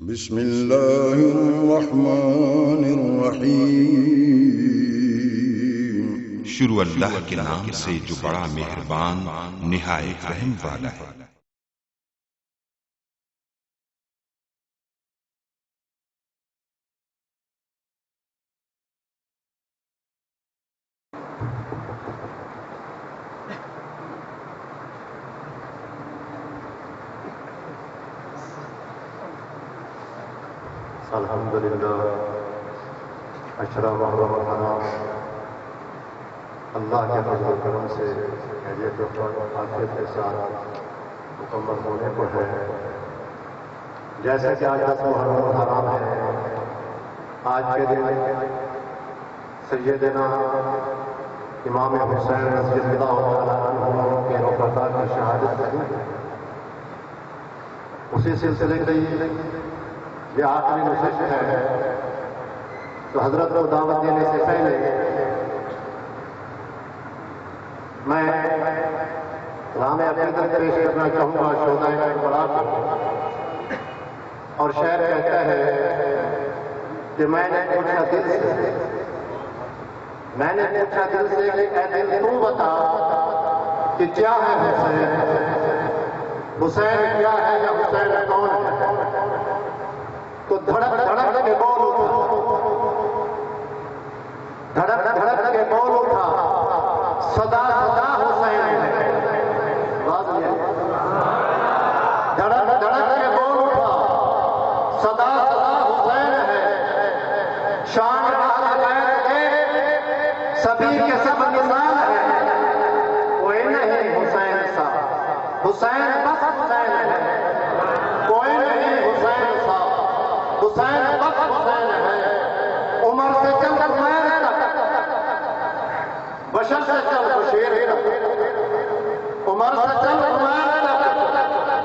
بسم اللہ الرحمن الرحیم۔ شروع اللہ کے نام سے جو بڑا مہربان نہایت رحم والا ہے۔ الحمدللہ اشرف الرحمن اللہ کے فضل و کرم سے خیریت و عافیت کے ساتھ مکمل ہونے کو ہے۔ جیسا کہ آج 10 محرم الحرام ہے، آج کے دن سیدنا امام حسین رضی اللہ تعالیٰ عنہ کے وفات کی شہادت ہے۔ اسی سلسلے کی یہ آخری نشست ہے، تو حضرت کو دعوت دینے سے پہلے میں کلام عقیدت پیش کرنا چاہوں گا شہدائے کربلا کو۔ اور شعر کہتا ہے کہ میں نے پوچھا دل سے کہ اے دل تو بتا کہ کیا ہے حسین، حسین کیا ہے یا حسین کون ہے؟ تو دھڑک دھڑک کے بول اٹھا، دھڑک دھڑک کے بول اٹھا، صدا صدا حسین ہے۔ دھڑک دھڑک کے بول اٹھا، صدا صدا حسین ہے۔ شان اہل بیت کے سبھی کے سب نثار ہے، کوئی نہیں حسین سا، حسین بس حسین ہے، کوئی نہیں حسین سا، حسین بس حسین ہے۔ عمر سے چل عثمان تک، بشر سے چل بشیر تک، عمر سے چل عثمان تک،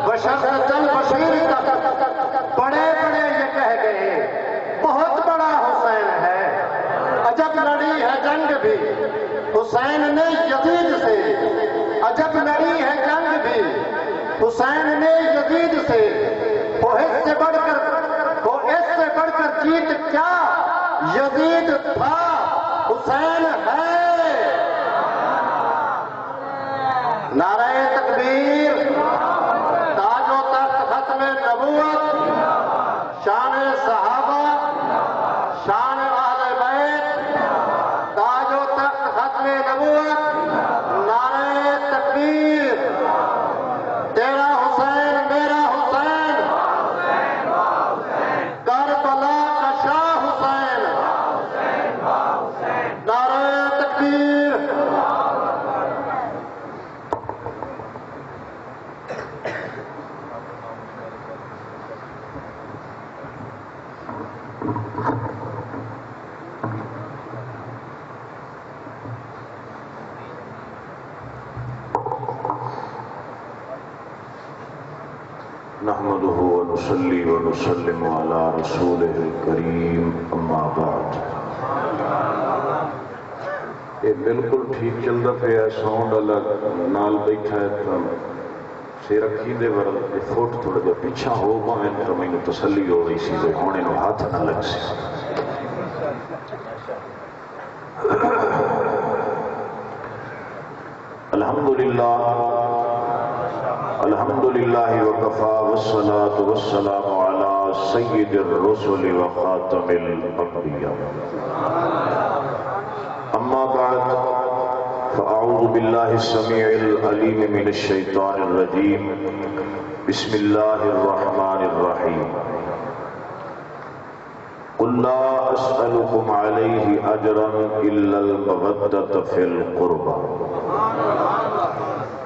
بشر سے چل بشیر تک، بڑے بڑے یہ کہہ گئے بہت بڑا حسین ہے۔ عجب لڑی ہے جنگ بھی حسین نے یزید سے، عجب لڑی ہے جنگ بھی حسین نے یزید سے، وہ اس سے بڑھ کر جیت کیا یزید تھا، حسین ہے۔ نعرہ تکبیر، تاج و تخت ختم نبوت، شان صحابہ، شان اہل بیت، تاج و تخت ختم نبوت، نعرہ تکبیر، تیرا حسین میرا حسین، کربلا کا شاہ حسین، نعرہ تکبیر۔ نحمده ونصلي ونسلم على رسوله الكريم اما بعد۔ یہ بالکل ٹھیک چلتا پیا، ساؤنڈ الگ نال بیٹھا ہے تو سر رکھی دے ورل فوٹ تھوڑا جا پیچھا ہو پائیں تو میں نے تسلی ہو رہی سی ہونے میں ہاتھ نہ لگ سی۔ الحمدللہ وکفا والصلاة والسلام علی سید الرسل وخاتم الانبیاء، اما بعد فاعوذ باللہ السمیع العلیم من الشیطان الرجیم، بسم اللہ الرحمن الرحیم۔ قل لا اسألكم علیہ اجرا الا المودۃ فی القربى۔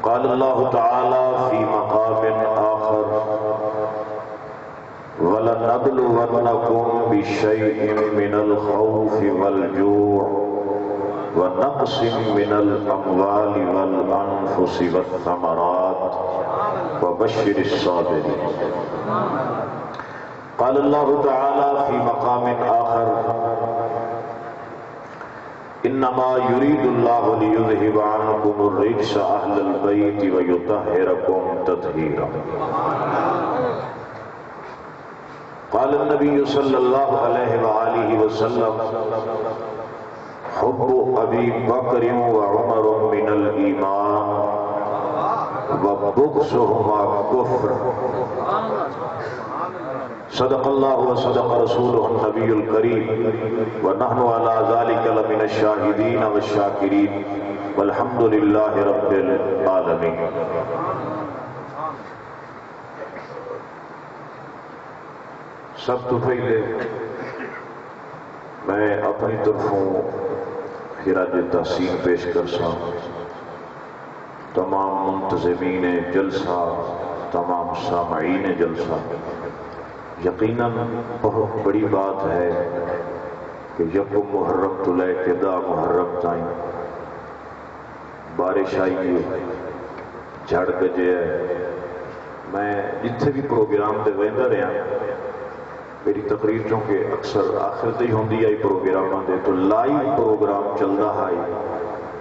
قال اللہ تعالی فی مقام آخر وَلَنَبْلُوَنَّكُمْ بِشَيْءٍ مِّنَ الْخَوْفِ وَالْجُوعِ وَنَقْصٍ مِّنَ الْأَمْوَالِ وَالْأَنفُسِ وَالثَّمَرَاتِ وَبَشِّرِ الصَّابِرِينَ۔ قال اللہ تعالی فی مقام آخر انما يريد الله ليذهب عنكم الرجس اهل البيت ويطهركم تطهيرا۔ قال قال النبی صلی اللہ علیہ وآلہ وسلم حب ابی بکر و عمر من الایمان وبغضهما کفر صدق اللہ و صدق رسولہ النبی الکریم ونحن علی ذلک لمن الشاہدین والشاکرین والحمد للہ رب العالمین۔ سب تو پہلے میں اپنی طرفوں خراج تحسین پیش کرسا تمام منتظمین جلسہ، تمام سامعین جلسہ۔ یقیناً بہت بڑی بات ہے کہ یکم محرم تو لے کے 10 محرم تائیں بارش آئی ہے، جھڑ گجے ہے۔ میں جتھے بھی پروگرام دے ویندا رہا، میری تقریر چونکہ اکثر آخر تے ہی ہوندی آئی پروگراماں دے، تو لائیو پروگرام چلدا ہے،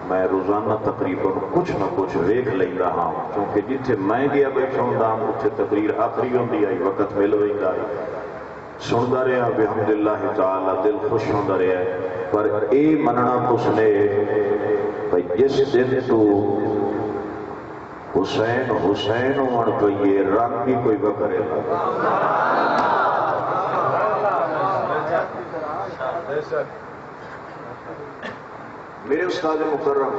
میں روزانہ تقریباً کچھ نہ کچھ ویکھ لیندا ہاں، کیونکہ جتھے میں گیا بیٹھا ہوندا ہاں اتھے تقریر آخری ہوندی آئی، وقت مل ویندا ہے، سندا رہا بحمداللہ تعالی، دل خوش ہوندا رہا ہے۔ پر اے مننا تس نے بھئی جس دن تو حسین حسین ہون پئیے رنگ بھی کوئی بکرے میرے استاد مکرم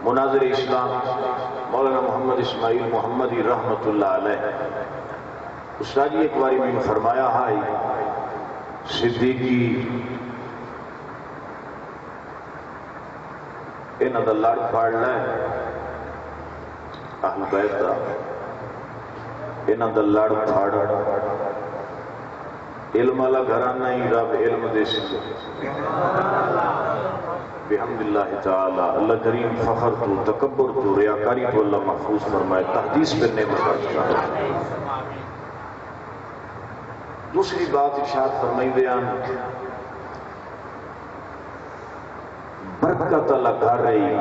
مناظر اسلام مولانا محمد اسماعیل محمدی رحمت اللہ علیہ استاد جی ایک باری میں فرمایا ہے صدیقی انہاں دا لڑ پھاڑ لے اہل بیت دا، انہاں دا لڑ پھاڑ علم والا گھرانہ ہی رب علم دے سی بحمداللہ تعالی۔ اللہ کریم فخر تو، تکبر تو، ریاکاری تو اللہ محفوظ فرمائے، تحدیث پہ نعمت فرمائے۔ دوسری بات ارشاد فرمائی بیان برکت اللہ گھر رہی،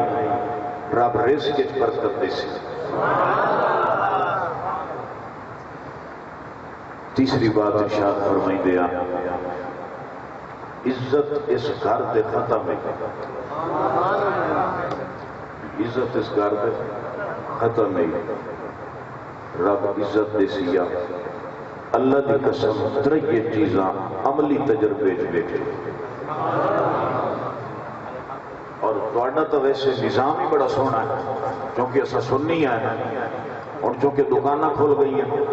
رب رزق وچ برکت دے سی۔ تیسری بات ارشاد فرمائی دیا عزت اس گھر دے ختم ہے، عزت اس گھر دے ختم ہے، رب عزت دے سیا۔ اللہ دی قسم تریے چیزاں عملی تجربے بیٹھے، اور تھوڑا تو ویسے نظام ہی بڑا سونا ہے کیونکہ ایسا سننی ہے، اور چونکہ دکانیں کھل گئی ہیں،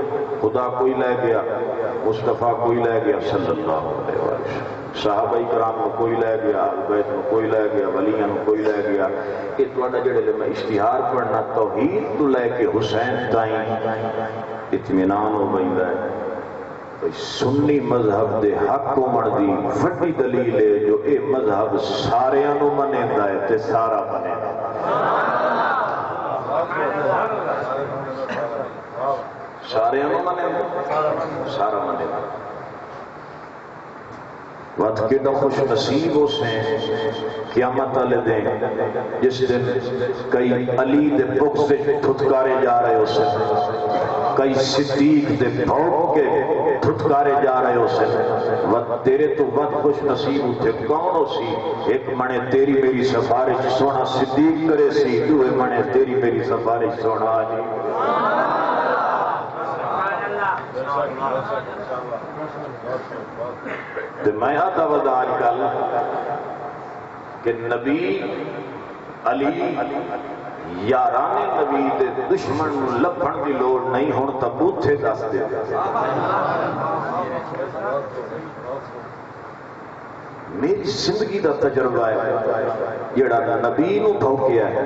خدا کوئی لے گیا، مصطفیٰ کوئی لے گیا صلی اللہ علیہ وسلم، صحابہ کرام کو کوئی لے گیا، اہل بیت کو کوئی لے گیا، ولیاں کو کوئی لے گیا۔ یہ تھوڑا جڑے میں اشتہار پڑھنا توحید تو لے کے حسین تائیں اطمینان ہو گئی ہے۔ سنی مذہب دے حق عمر دی وڈی دلیل ہے جو اے مذہب سارے نو منیندا ہے تے سارا منیندا سارے نو منیندا سارا منیندا۔ وقت کے خوش نصیب ہو سے قیامت والے دن جس دن کئی علی دے بغض سے پھٹکارے جا رہے ہو سے، کئی صدیق دے بھوک کے پھٹکارے جا رہے ہو سے، وقت تیرے تو وقت خوش نصیب ہوتے کون ہو سی؟ ایک منے تیری میری سفارش سونا صدیق کرے سی، دوے منے تیری میری سفارش سونا آجی۔ تو میں آتا ودا آج کل کہ نبی علی یاران نبی دے دشمن لبھن دی لوڑ نہیں ہون تا بوتھے دس دے۔ میری زندگی دا تجربہ ہے جڑا نبی نو بھوکیا ہے،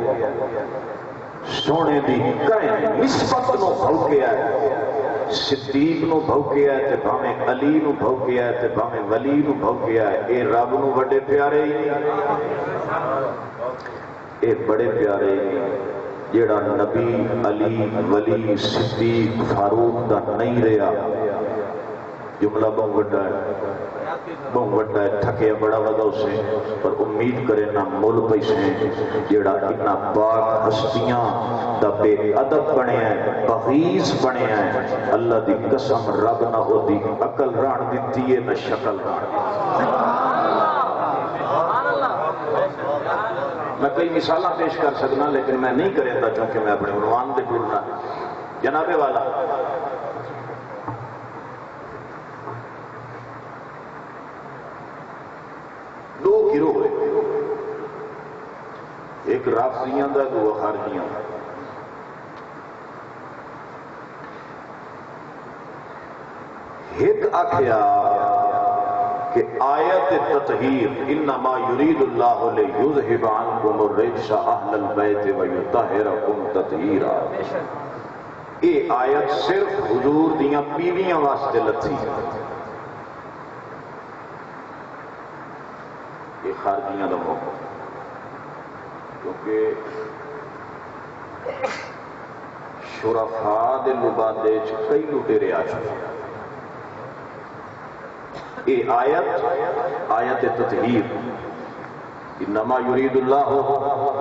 سونے دی کریں نسبت نو بھوکیا ہے، صدیق نو بھوکیا ہے تے بھاویں علی نو بھوکیا ہے تے بھاویں ولی نو بھوکیا ہے، اے رب نو بڑے پیارے ہی اے بڑے پیارے ہی جیڑا نبی علی ولی صدیق فاروق دا نہیں رہا، جملہ بہت بڑا ہے، بہت بڑا ہے، تھکیا بڑا ودا اسے، پر امید کرے نہ مول پیسے جیڑا اتنا پاک ہستیاں دا بے ادب بنے ہیں، بغیض بنے ہیں، اللہ دی قسم رب نہ ہو دی عقل ران دیتی ہے نہ شکل ران دیتی ہے۔ میں کئی مثالہ پیش کر سکنا لیکن میں نہیں کریں گا چونکہ میں اپنے عنوان دے ٹورنا جناب والا دو گروہ ہوئے، ایک رافضیاں دا دو خارجیاں دا۔ ایک آکھیا کہ آیت تطہیر انما یرید اللہ لیذہب عنکم الرجس اہل البیت ویطہرکم تطہیرا، یہ آیت صرف حضور دیاں بیویاں واسطے لتھی، یہ خارجیاں دا موقع، کیونکہ شرفاء دے لبادے چ کئی لٹیرے آ چکے، یہ آیت تطہیر انما یرید اللہ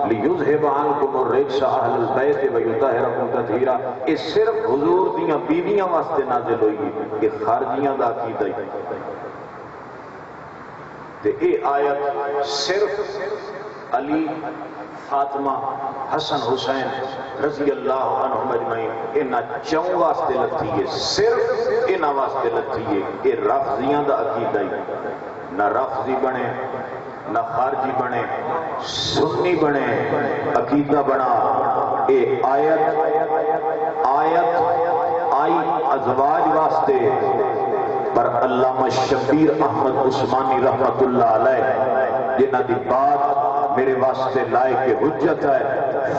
لیذہب عنکم الرجس اہل البیت ویطہرکم تطہیرا، یہ صرف حضور دیاں بیویاں واسطے نازل ہوئی، یہ خارجیاں دا عقیدہ ہی، تے یہ آیت صرف علی فاطمہ حسن حسین رضی اللہ عنہم اجمعین انہاں چوں واسطے لتھی ہے، صرف انہاں واسطے لتھی ہے، یہ رافضیاں دا عقیدہ ہی، نہ رافضی بنے نہ خارجی بنے، سنی بنے، عقیدہ بنا، یہ آیت آئی ازواج واسطے، پر علامہ شبیر احمد عثمانی رحمت اللہ علیہ جنہ دی بات میرے واسطے لائے کہ حجت ہے،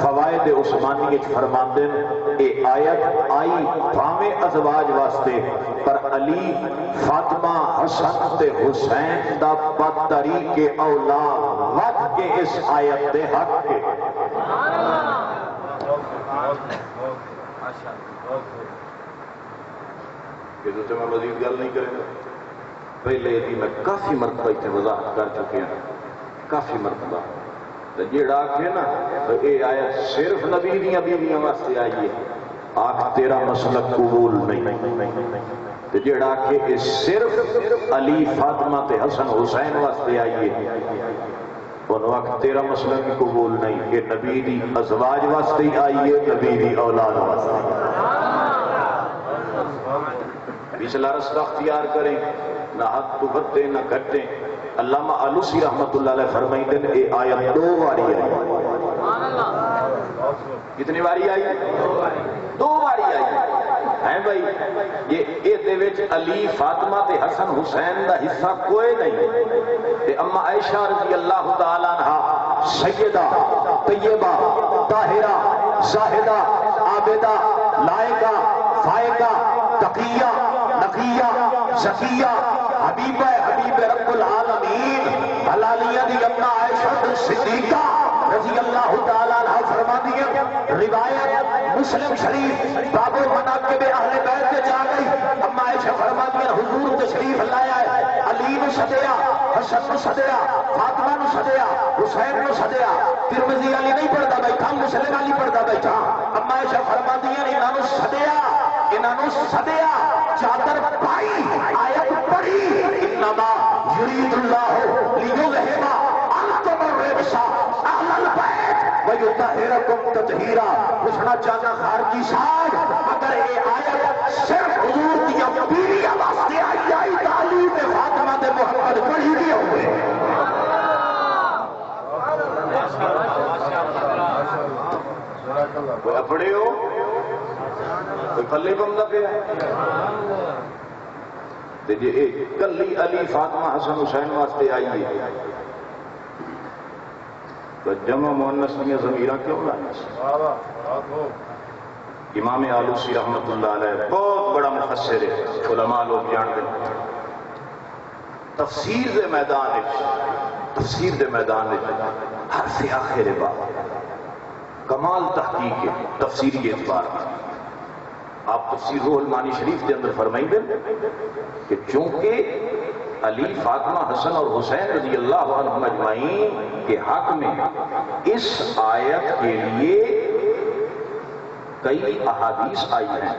فوائد عثمانی فرماندن اے آیت آئی بھاویں ازواج واسطے، پر علی فاطمہ حسن تے حسین دا بدطریق اولاد ود کے اس آیت دے حق کے۔ یہ تو میں مزید گل نہیں کریں گا، پہلے بھی میں کافی مرتبہ اتنے وضاحت کر چکے ہیں، کافی مرتبہ جیڑا آکھے نا اے آیت صرف نبی دیاں بیویاں واسطے آئی ہے، آکھ تیرا مسلک قبول نہیں، جیڑا آکھے اے صرف علی فاطمہ تے حسن حسین واسطے آئی ہے، انہوں آکھ تیرا مسلک قبول نہیں، کہ نبی دی ازواج واسطے آئی ہے، نبی دی اولاد واسطے۔ پچھلا رستہ اختیار کریں، نہ حد تو بدیں نہ گھٹیں۔ علامہ آلوسی رحمت اللہ علیہ فرمائیں دن اے آیت دو باری آئی، کتنی باری آئی؟ دو باری آئی ہیں بھائی، یہ دے وچ علی فاطمہ تے حسن حسین دا حصہ کوئی نہیں، تے اما عائشہ رضی اللہ تعالیٰ عنہ سیدہ طیبہ طاہرہ زاہدہ عابدہ لائقہ فائقہ تقیہ نقیہ زکیہ حبیبہ حبیب رب العالمین حلالیہ دی اما عائشہ صدیقہ رضی اللہ تعالیٰ عنہ فرما دیا، روایت مسلم شریف باب المناقب اہل بیت کے جا گئی، اما عائشہ فرما دیا حضور تشریف لایا ہے، علی نو سدیا، حسن نو سدیا، فاطمہ نو سدیا، حسین نو سدیا، ترمذی علی نہیں پڑھتا بیٹھا، مسلم علی پڑھتا بیٹھا، اما عائشہ فرما دیا انہاں نو سدیا، انہاں نو سدیا، چادر پائی، آیت پڑھی، انما یرید اللہ لیذہب عنکم الرجس اہل البیت ویطہرکم تطہیرا۔ پوچھنا چاہنا خارجی صاحب، اگر یہ آیت صرف حضور دیا بیویاں واسطے آئی تعلیم فاطمہ دے محمد پڑھی دیا ہوئے، کوئی اپڑے ہو کوئی کلے بندہ پہ ہے، جی کلی علی فاطمہ حسن حسین واسطے آئیے تو جمع مؤنث میں ضمیرہ کیوں لانا؟ امام آلوسی رحمت اللہ علیہ بہت بڑا مفسر ہے، علماء لوگ جانتے ہیں، تفسیر دے میدان حرف آخر بات کمال تحقیق ہے تفسیری اعتبار میں، آپ تفسیر روح المعانی شریف کے اندر فرمائیں گے کہ چونکہ علی فاطمہ حسن اور حسین رضی اللہ عنہم اجمعین کے حق میں اس آیت کے لیے کئی احادیث آئی ہیں،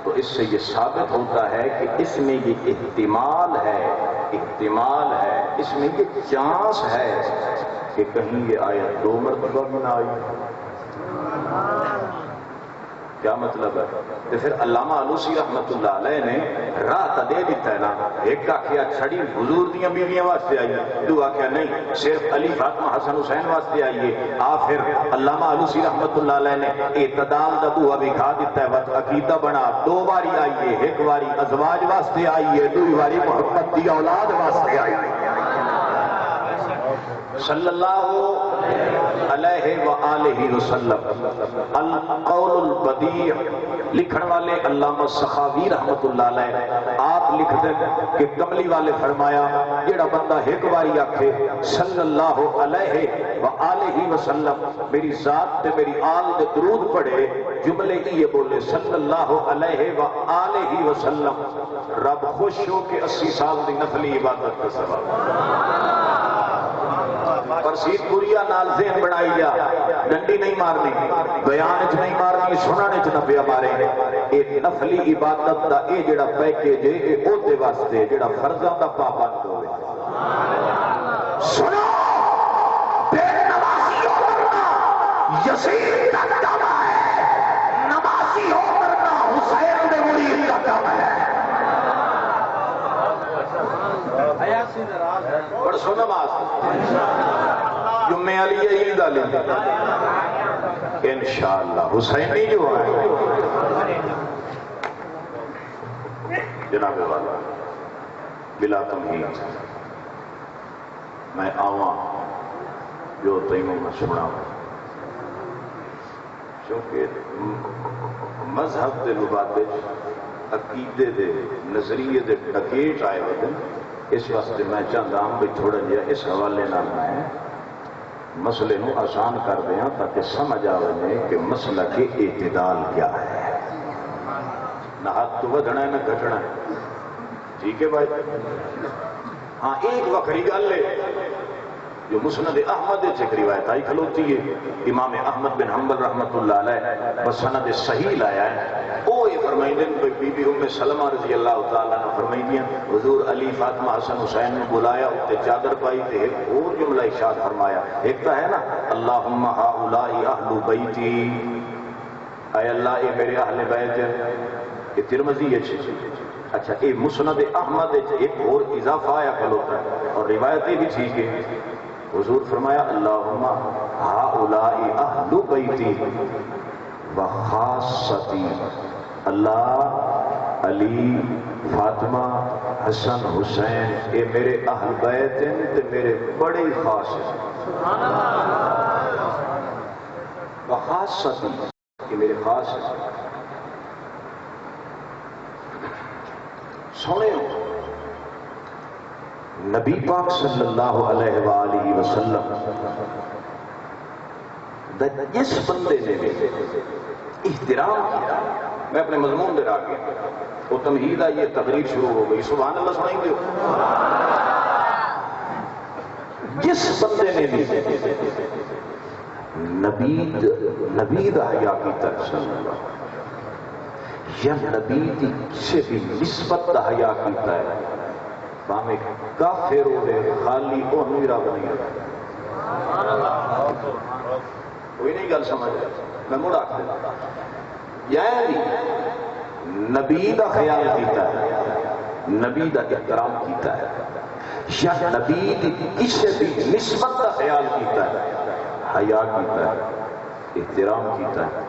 تو اس سے یہ ثابت ہوتا ہے کہ اس میں یہ احتمال ہے، اس میں یہ چانس ہے کہ کہیں یہ آیت 2 مرتبہ بھی نہ آئی۔ کیا مطلب ہے؟ تو پھر علامہ آلوسی رحمت اللہ علیہ نے راہ دے دیتا ہے نا، ایک آخیا چھڑی حضور دیاں بیویاں واسطے آئی، دو آخیا نہیں صرف علی فاطمہ حسن حسین واسطے آئیے۔ پھر علامہ آلوسی رحمت اللہ علیہ نے اعتدال دا بوہا بھی کھا دیتا ہے، وقت عقیدہ بنا 2 باری آئیے، ایک باری ازواج واسطے آئیے، 2 باری محمد دی اولاد واسطے آئیے۔ صلی اللہ علیہ وآلہ وسلم۔ القول البدیع لکھن والے علامہ سخاوی رحمت اللہ علیہ آپ لکھ دیں کہ کملی والے فرمایا جیڑا بندہ ایک باری آکھے صلی اللہ علیہ وآلہ وسلم میری ذات تے میری آل دے درود پڑھے، جملے یہ بولے صلی اللہ علیہ وآلہ وسلم، رب خوش ہو کے 80 سال دی نفلی عبادت کا ثواب۔ پر سیت پوریا نال ذہن بنائی جا، ڈنڈی نہیں مارنی، بیان چ نہیں مارنی، سننے چ نہ پیا مارے۔ ایک نفلی عبادت دا اے جڑا پیکیج ہے اے او دے واسطے جڑا فرضاں دا پابند ہوے۔ سنو بے نمازی ہو کرنا یزید کا کام ہے، نمازی ہو کرنا حسین دے مرید کا کام ہے۔ بڑھ سو نماز جمعے علی عید علی انشاءاللہ حسینی جو ہے جناب والا بلا تمہید میں آواں جو تیموں میں سنا چونکہ مذہب دے لبادے عقیدے دے نظریے دے ڈکیٹ آئے ہوئے اس واسطے میں چاہتا ہوں کہ تھوڑا جہا اس حوالے نہ میں مسئلے نو آسان کر دیا تاکہ سمجھ آئے کہ مسئلہ کے اعتدال کیا ہے، نہ ہاتھ تو ودھنا ہے نہ گھٹنا ہے۔ ٹھیک ہے بھائی؟ ہاں ایک وکری گل ہے جو مسند احمد سے ایک روایت آئی کھلوتی ہے، امام احمد بن حنبل رحمت اللہ علیہ بسند صحیح لایا ہے۔ وہ یہ فرمائی دیں کہ بی بی ام سلمہ رضی اللہ تعالیٰ نے فرمائی دیا حضور علی فاطمہ حسن حسین نے بلایا، اتنے چادر پائی تھے، ایک اور جملہ ارشاد فرمایا، ایک تو ہے نا اللہم ہؤلاء اہل بیتی، اے اللہ اے میرے اہل بیت، یہ ترمذی ہے۔ اچھا یہ مسند احمد ایک اور اضافہ آیا کھلوتا ہے اور روایتیں بھی ٹھیک ہے۔ حضور فرمایا اللہم ہؤلاء اہل بیتی وخاصتی، اللہ علی فاطمہ حسن حسین اے میرے اہل بیت ہیں تے میرے بڑے خاص ہیں۔ وخاصتی کہ میرے خاص ہیں۔ سونے نبی پاک صلی اللہ علیہ وآلہ وسلم جس بندے نے احترام کیا، میں اپنے مضمون دے آگے وہ تمہید ہے، یہ تقریر شروع ہو گئی، سبحان اللہ سنائیں گے۔ جس بندے نے بھی نبی دا حیا کیتا صلی اللہ یا نبی دی کسی بھی نسبت دا حیا کیتا ہے، باہمیں کافر ہو گئے خالی وہ میرا بنی ہے۔ کوئی نہیں گل سمجھ میں مڑ آخ دوں، یعنی نبی دا خیال کیتا ہے، نبی دا احترام کیتا ہے، یا نبی دی کسی بھی نسبت دا خیال کیتا ہے، حیا کیتا ہے، احترام کیتا ہے،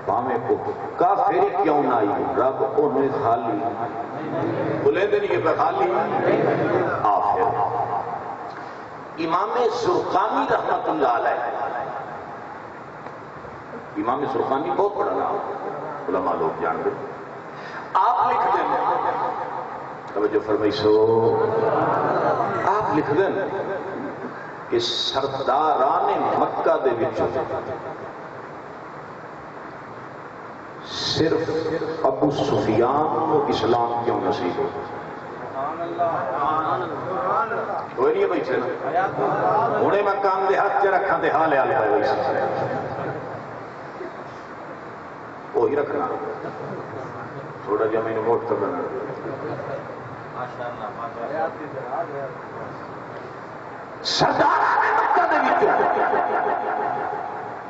باہمیں کو کافری کیوں نہ آئی، رب انہیں خالی بلے دن یہ خالی آخر۔ امام زرقانی رحمت اللہ علیہ، امام زرقانی بہت بڑا نام علماء لوگ جان گے، آپ لکھ دیں توجہ فرمائی سو، آپ لکھ دیں کہ سرداران مکہ دے وچوں صرف ابو سفیان کو اسلام کیوں نصیب ہو؟ کوئی نہیں بیٹھے نا ہوں میں کام دے ہاتھ چ رکھا تو حال حال ہے وہی رکھنا تھوڑا جہا میں نوٹ کرنا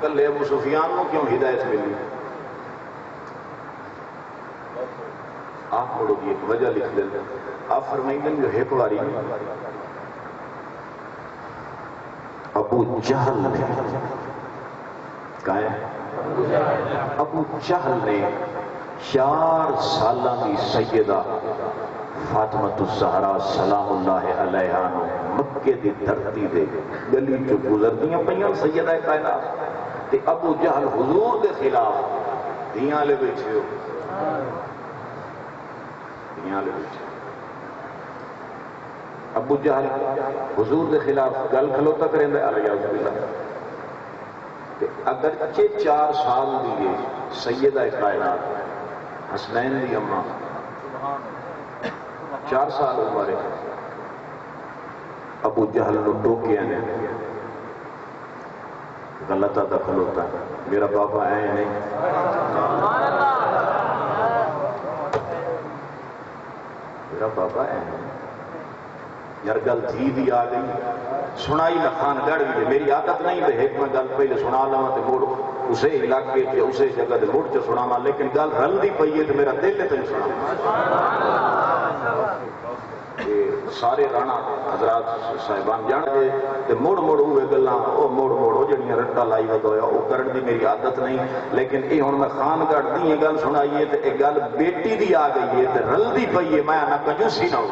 کلے ابو سفیان کو کیوں ہدایت ملی؟ آپ مڑو گی ایک وجہ لکھ دیں آپ فرمائیں جو ایک باری ابو جہل نے کہا ہے ابو جہل نے 4 سالہ کی سیدہ فاطمۃ الزہرا سلام اللہ علیہا نو مکے دی دھرتی دے گلی جو گزردیاں پئیاں سیدہ کائنات تے ابو جہل حضور دے خلاف دیاں لے بیٹھے ہو دیاں لے بیٹھے ابو جہل حضور دے خلاف گل کھلوتا کریں دے الیاذ باللہ تے اگرچہ 4 سال دیئے سیدہ کائنات حسنین دی اماں 4 سال عمر ابو جہل نو ٹوکیا نے غلطہ دخل ہوتا ہے میرا بابا ہے نہیں میرا بابا ہے یار گل تھی بھی آ گئی سنائی لکھان گڑھ بھی میری عادت نہیں ہے ایک میں گل پہلے سنا لوا تو موڑ اسے علاقے کے اسے جگہ موڑ چ سنا لیکن گل رلدی پئی ہے تو میرا دل ہے تو سنا سارے رانا حضرات صاحبان جان گے تے مڑ مڑ ہوئے گلاں او مڑ مڑ ہو جڑیاں رٹا لائی ودویا او کرن دی میری عادت نہیں لیکن اے ہن میں خان گڑھ دی یہ گل سنائیے تے اے گل بیٹی دی آ گئی ہے تے رلدی پئی ہے میں نہ کنجوسی نہ ہو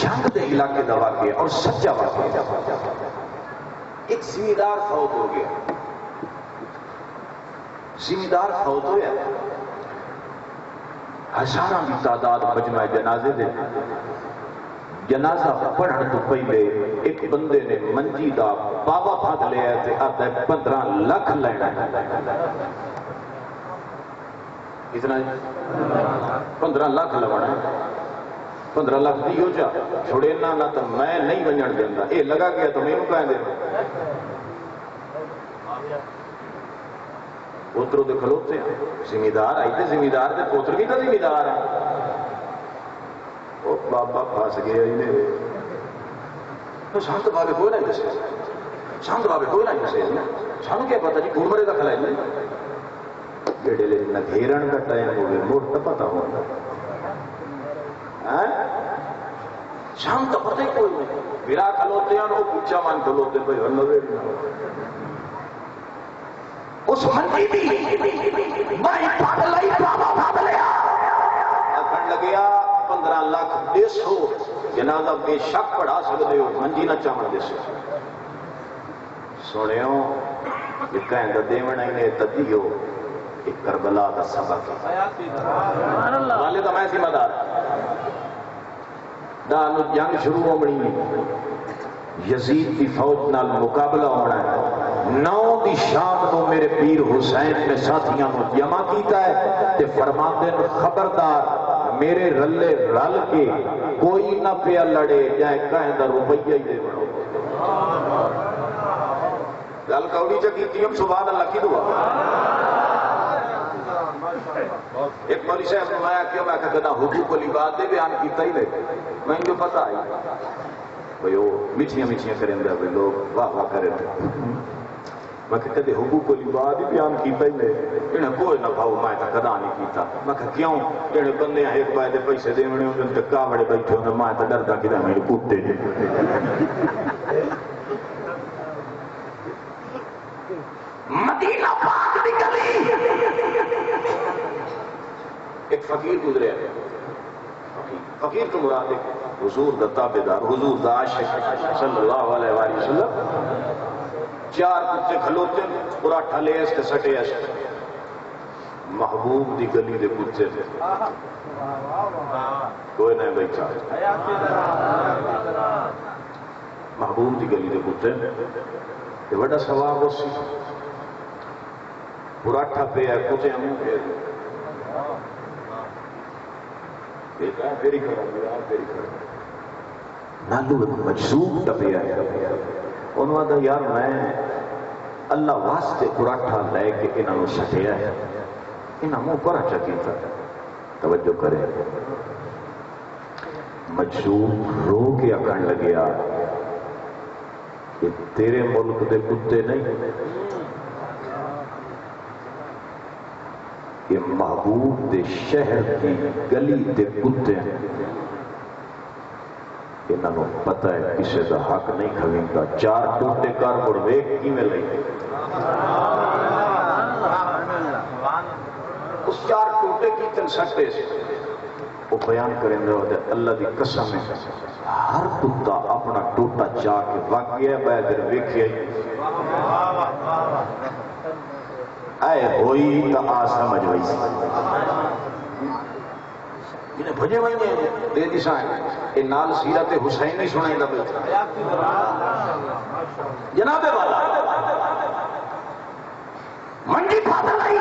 جنگ دے علاقے دا واقعہ اور سچا واقعہ ایک زمیندار فوت ہو گیا زمیندار فوت ہویا ہزاراں کی تعداد مجمع جنازے دے جنازہ پڑھن تو پہلے ایک بندے نے منجی دا بابا پھاد لیا تے آتا ہے 15 لاکھ لینا اتنا 15 لاکھ لگانا 15 لاکھ دی ہو جا چھوڑے نہ تو میں نہیں بنجن دینا اے لگا گیا تو میں کہیں دے پوتروں دے کھلوتے ہیں زمیندار آئی تھے زمیندار دے پوتر بھی تو زمیندار ہیں وہ بابا پھاس گیا ہی نہیں تو شانت بابے کوئی نہیں دسے شانت بابے کوئی نہیں دسے سانو کیا پتا جی گھومرے کا کھلائی نہیں بیڑے لے نگھیرن کا ٹائم ہوئے موڑ تو پتا ہوگا شانت پتہ ہی کوئی نہیں میرا کھلوتے ہیں وہ پوچھا مان کھلوتے ہیں بھائی ہنوے اس منجی بھی میں پھاڑ لائی بابا پھاڑ لیا اکھن لگیا 15 لاکھ دیسو جنازہ بے شک پڑھا سکتے ہو منجی نہ چاہن دیسو سوڑے ہوں یہ کہیں دا دیون آئینے تدیو ایک کربلا دا سبق والے تو میں ذمہ دار دانو جنگ شروع ہو بڑی یزید کی فوج نال مقابلہ ہونا ہے 9 دی شام کو میرے پیر حسین نے ساتھیاں کو جمع کیتا ہے تے فرماتے ہیں خبردار میرے رلے رل کے کوئی نہ پیا لڑے جائے کہیں دا روپیہ ہی دے بڑھو گل کوڑی چکیتی ہم سبحان اللہ کی دعا ایک مولی صاحب نے میں کیوں میں کہتا حقوق العباد دے بیان کیتا ہی نہیں میں جو پتہ آئی بھئی وہ میٹھیاں میٹھیاں کریں دے بھئی لوگ واہ واہ کریں دے میں کہتے حقوق العباد ہی بیان کیتا ہی نہیں انہیں کوئی نہ بھاؤ میں کدا نہیں کیتا میں کہا کیوں انہیں بندے ہیں ایک بائے دے پیسے دے منہ ان تک کامڑے بیٹھے ہونے میں تا ڈردا کدا میرے کتے دے مدینہ پاک دی گلی ایک فقیر گزرے ہیں فقیر تو مراد ایک حضور دا تابعدار حضور دا عاشق صلی اللہ علیہ وآلہ وسلم 4 کتے کھلوتے پورا ٹھلے اس کے سٹے اس محبوب دی گلی دے کتے تھے کوئی نہیں بیٹھا محبوب دی گلی دے کتے یہ بڑا ثواب ہو سی پراٹھا پہ ہے کتے منہ پہ بیٹا پھر ہی کھڑا نالو مجذوب ٹپیا انہوں نے کہا یار میں اللہ واسطے پراٹھا لے کے انہوں سٹیا ہے انہوں منہ پراٹھا کیتا توجہ کرے مجذوب رو کے اکھن لگیا کہ تیرے ملک دے کتے نہیں کہ محبوب دے شہر کی گلی دے کتے ہیں انہوں پتہ ہے کسی دا حق نہیں کھویں گا چار ٹوٹے کار مڑ ویک کی میں لئی اس چار ٹوٹے کی تن سکتے سے وہ بیان کریں گے اللہ دی قسم ہے ہر کتا اپنا ٹوٹا چاہ کے واقعہ بیدر ویکھے اے ہوئی تا آ سمجھ وئی انہیں بھجے وئی نے دے دی سائیں اے نال سیرت حسین نہیں سنائیں دا بیٹھا جناب والا منڈی پھاتا نہیں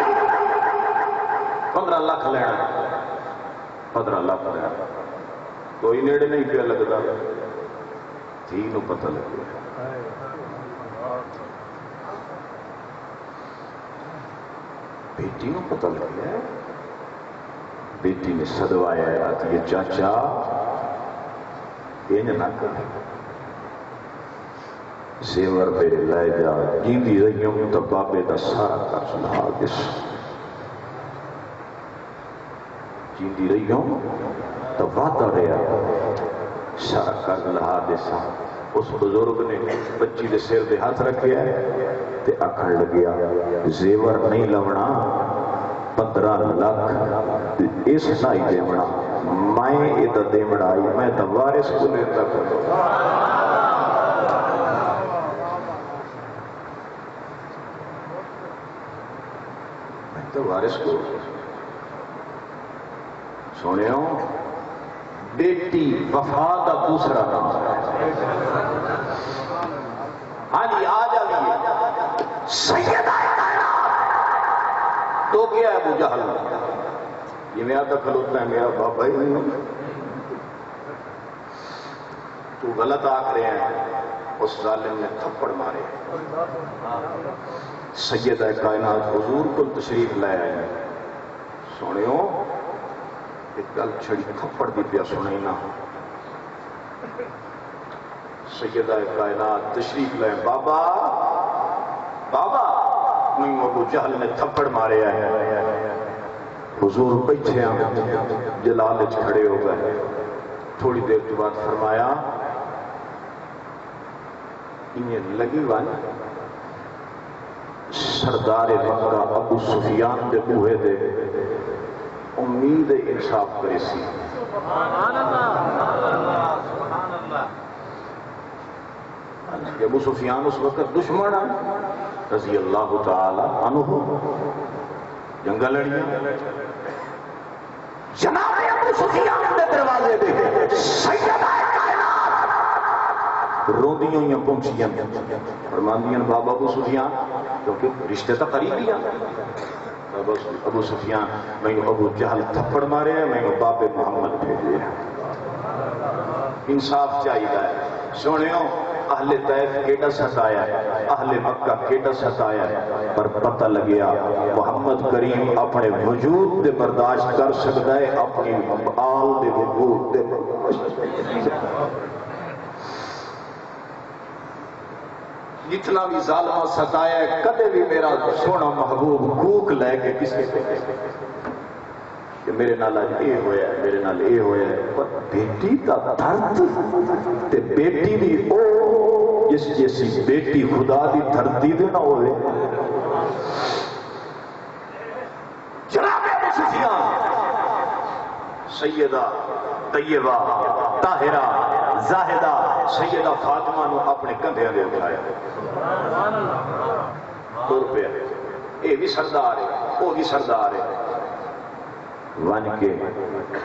15 لاکھ لینا 15 لاکھ لینا کوئی نیڑے نہیں پیا لگتا تھی نو پتہ لگ گیا بیٹی نو پتہ لگ گیا بیٹی نے صدوایا ہے آتی ہے چاچا یہ نہ کرے زیور میرے لائے جا جیندی رہیوں تبابے دا سارا قرض لہا دس جیندی رہیوں تباتا رہا سارا قرض لہا دس اس بزرگ نے بچی دے سیر دے ہاتھ رکھیا ہے تے اکھڑ لگیا زیور نہیں لونا 15 لاکھ اس نائی دیمنا میں ایدہ دیمنا آئی میں دوارس کو لیتا کرتا میں دوارس کو سونے ہوں بیٹی وفا دا دوسرا نام ہاں جی آج آئیے سیدہ تو کیا ہے ابو جہل یہ میرا دخل ہوتا ہے میرا بابا ہی تو غلط آکھ رہے ہیں اس ظالم نے تھپڑ مارے سیدہ کائنات حضور کو تشریف لائے ہیں سوڑیوں ایک گل چھڑی تھپڑ دی پیا سنائی نہ سیدہ کائنات تشریف لائے بابا بابا نہیں ابو جہل نے تھپڑ مارے ہیں حضور بیٹھے ہیں جلال کھڑے ہو گئے تھوڑی دیر کے بعد فرمایا انہیں لگی والی سردار مکہ ابو سفیان دے بوہے دے امید انصاف کرے سی ابو سفیان اس وقت دشمن ہے رضی اللہ تعالی عنہ جنگل لڑیاں جناب ابو سفیان دے دروازے دے سیدہ کائنات روندیاں یا پہنچیاں فرماندیاں بابا ابو سفیان کیونکہ رشتے تو قریبی ہیں ابو سفیان میں نے ابو جہل تھپڑ مارے ہیں میں نے باب محمد بھیجے ہیں انصاف چاہیے ہے سنیو اہل طیف کیڑا ستایا ہے اہل مکہ کیڑا ستایا ہے پر پتہ لگیا محمد کریم اپنے وجود دے برداشت کر سکتا ہے اپنی آل دے وجود دے برداشت جتنا بھی ظالمہ ستایا ہے کدے بھی میرا سونا محبوب کوک لے کے کسی کو کہ میرے نال آج اے ہویا ہے میرے نال اے ہویا ہے پر بیٹی کا درد تے بیٹی بھی او جس جیسی بیٹی خدا دی دھرتی دے نہ ہوئے جناب ابو سفیان سیدہ طیبہ طاہرہ زاہدہ سیدہ فاطمہ نو اپنے کندھے دے اٹھایا دور پہ اے بھی سردار ہے وہ بھی سردار ہے ون کے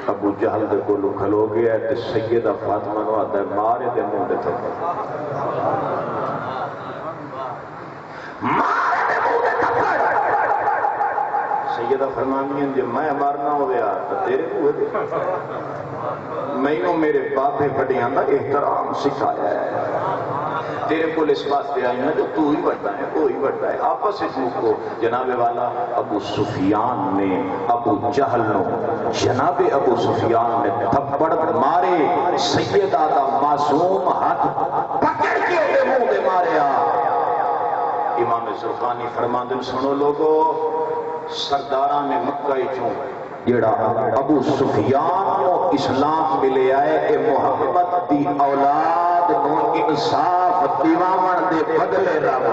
ابو جہل دے کولو کھلو گیا ہے تے سیدہ فاطمہ نو آتا ہے مارے دے منہ دے تھپڑ مارے دے منہ دے تھپڑ سیدہ فرمانی ہیں جب میں مارنا ہو گیا تو تیرے کو دے میں میرے باپے بڑیاں کا احترام سکھایا ہے تیرے کو اس واسطے آئی ہیں جو تو ہی بڑھتا ہے کوئی بڑھتا ہے آپس کو جناب والا ابو سفیان نے ابو جہل نو جناب ابو سفیان نے تھپڑ مارے سیدہ دا معصوم ہاتھ پکڑ کے منہ دے ماریا امام زرقانی فرماندن سنو لوگو سرداران مکہ چوں جڑا ابو سفیان نو اسلام ملے آئے اے محمد دی اولاد نو انصاف دیوامن دے بدلے رب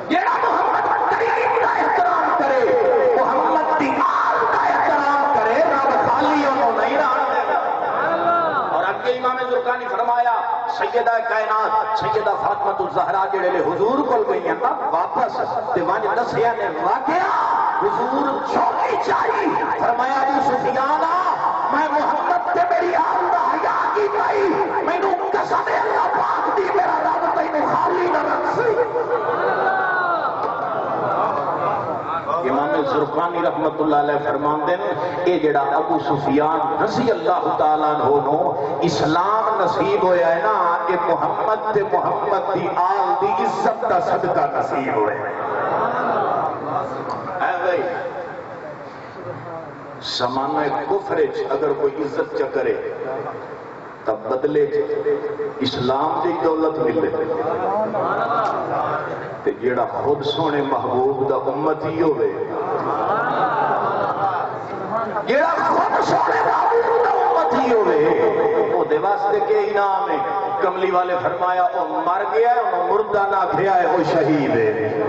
جڑا محمد کریم کا احترام کرے محمد دی آل کا احترام کرے رب خالی انہوں نہیں رہا اور اگے امام زرقانی فرمایا سیدہ کائنات سیدہ فاطمہ الزہرا جڑے لے حضور کول گئی ہیں نا واپس دیوان دسیا نے واقعہ حضور چوکی چاہی فرمایا ابو سفیان میں محمد تے میری آل دا حیا کی پائی مینوں قسم اللہ پاک دی میرا رب تینوں خالی نہ رکھ امام زرقانی رحمت اللہ علیہ فرماندے اے جڑا ابو سفیان رضی اللہ تعالیٰ عنہ نو اسلام نصیب ہویا ہے نا کہ محمد تے محمد دی آل دی عزت کا صدقہ نصیب ہوئے اے بھائی زمانہ کفر اگر کوئی عزت چ کرے تب بدلے اسلام دی دولت ملے تے جیڑا خود سونے محبوب دا امتی ہوئے جیڑا خود سونے محبوب دا امتی ہوئے وہ دے واسطے کے انعام ہے کملی والے فرمایا وہ مر گیا ہے وہ مردہ نہ کھیا ہے وہ شہید ہے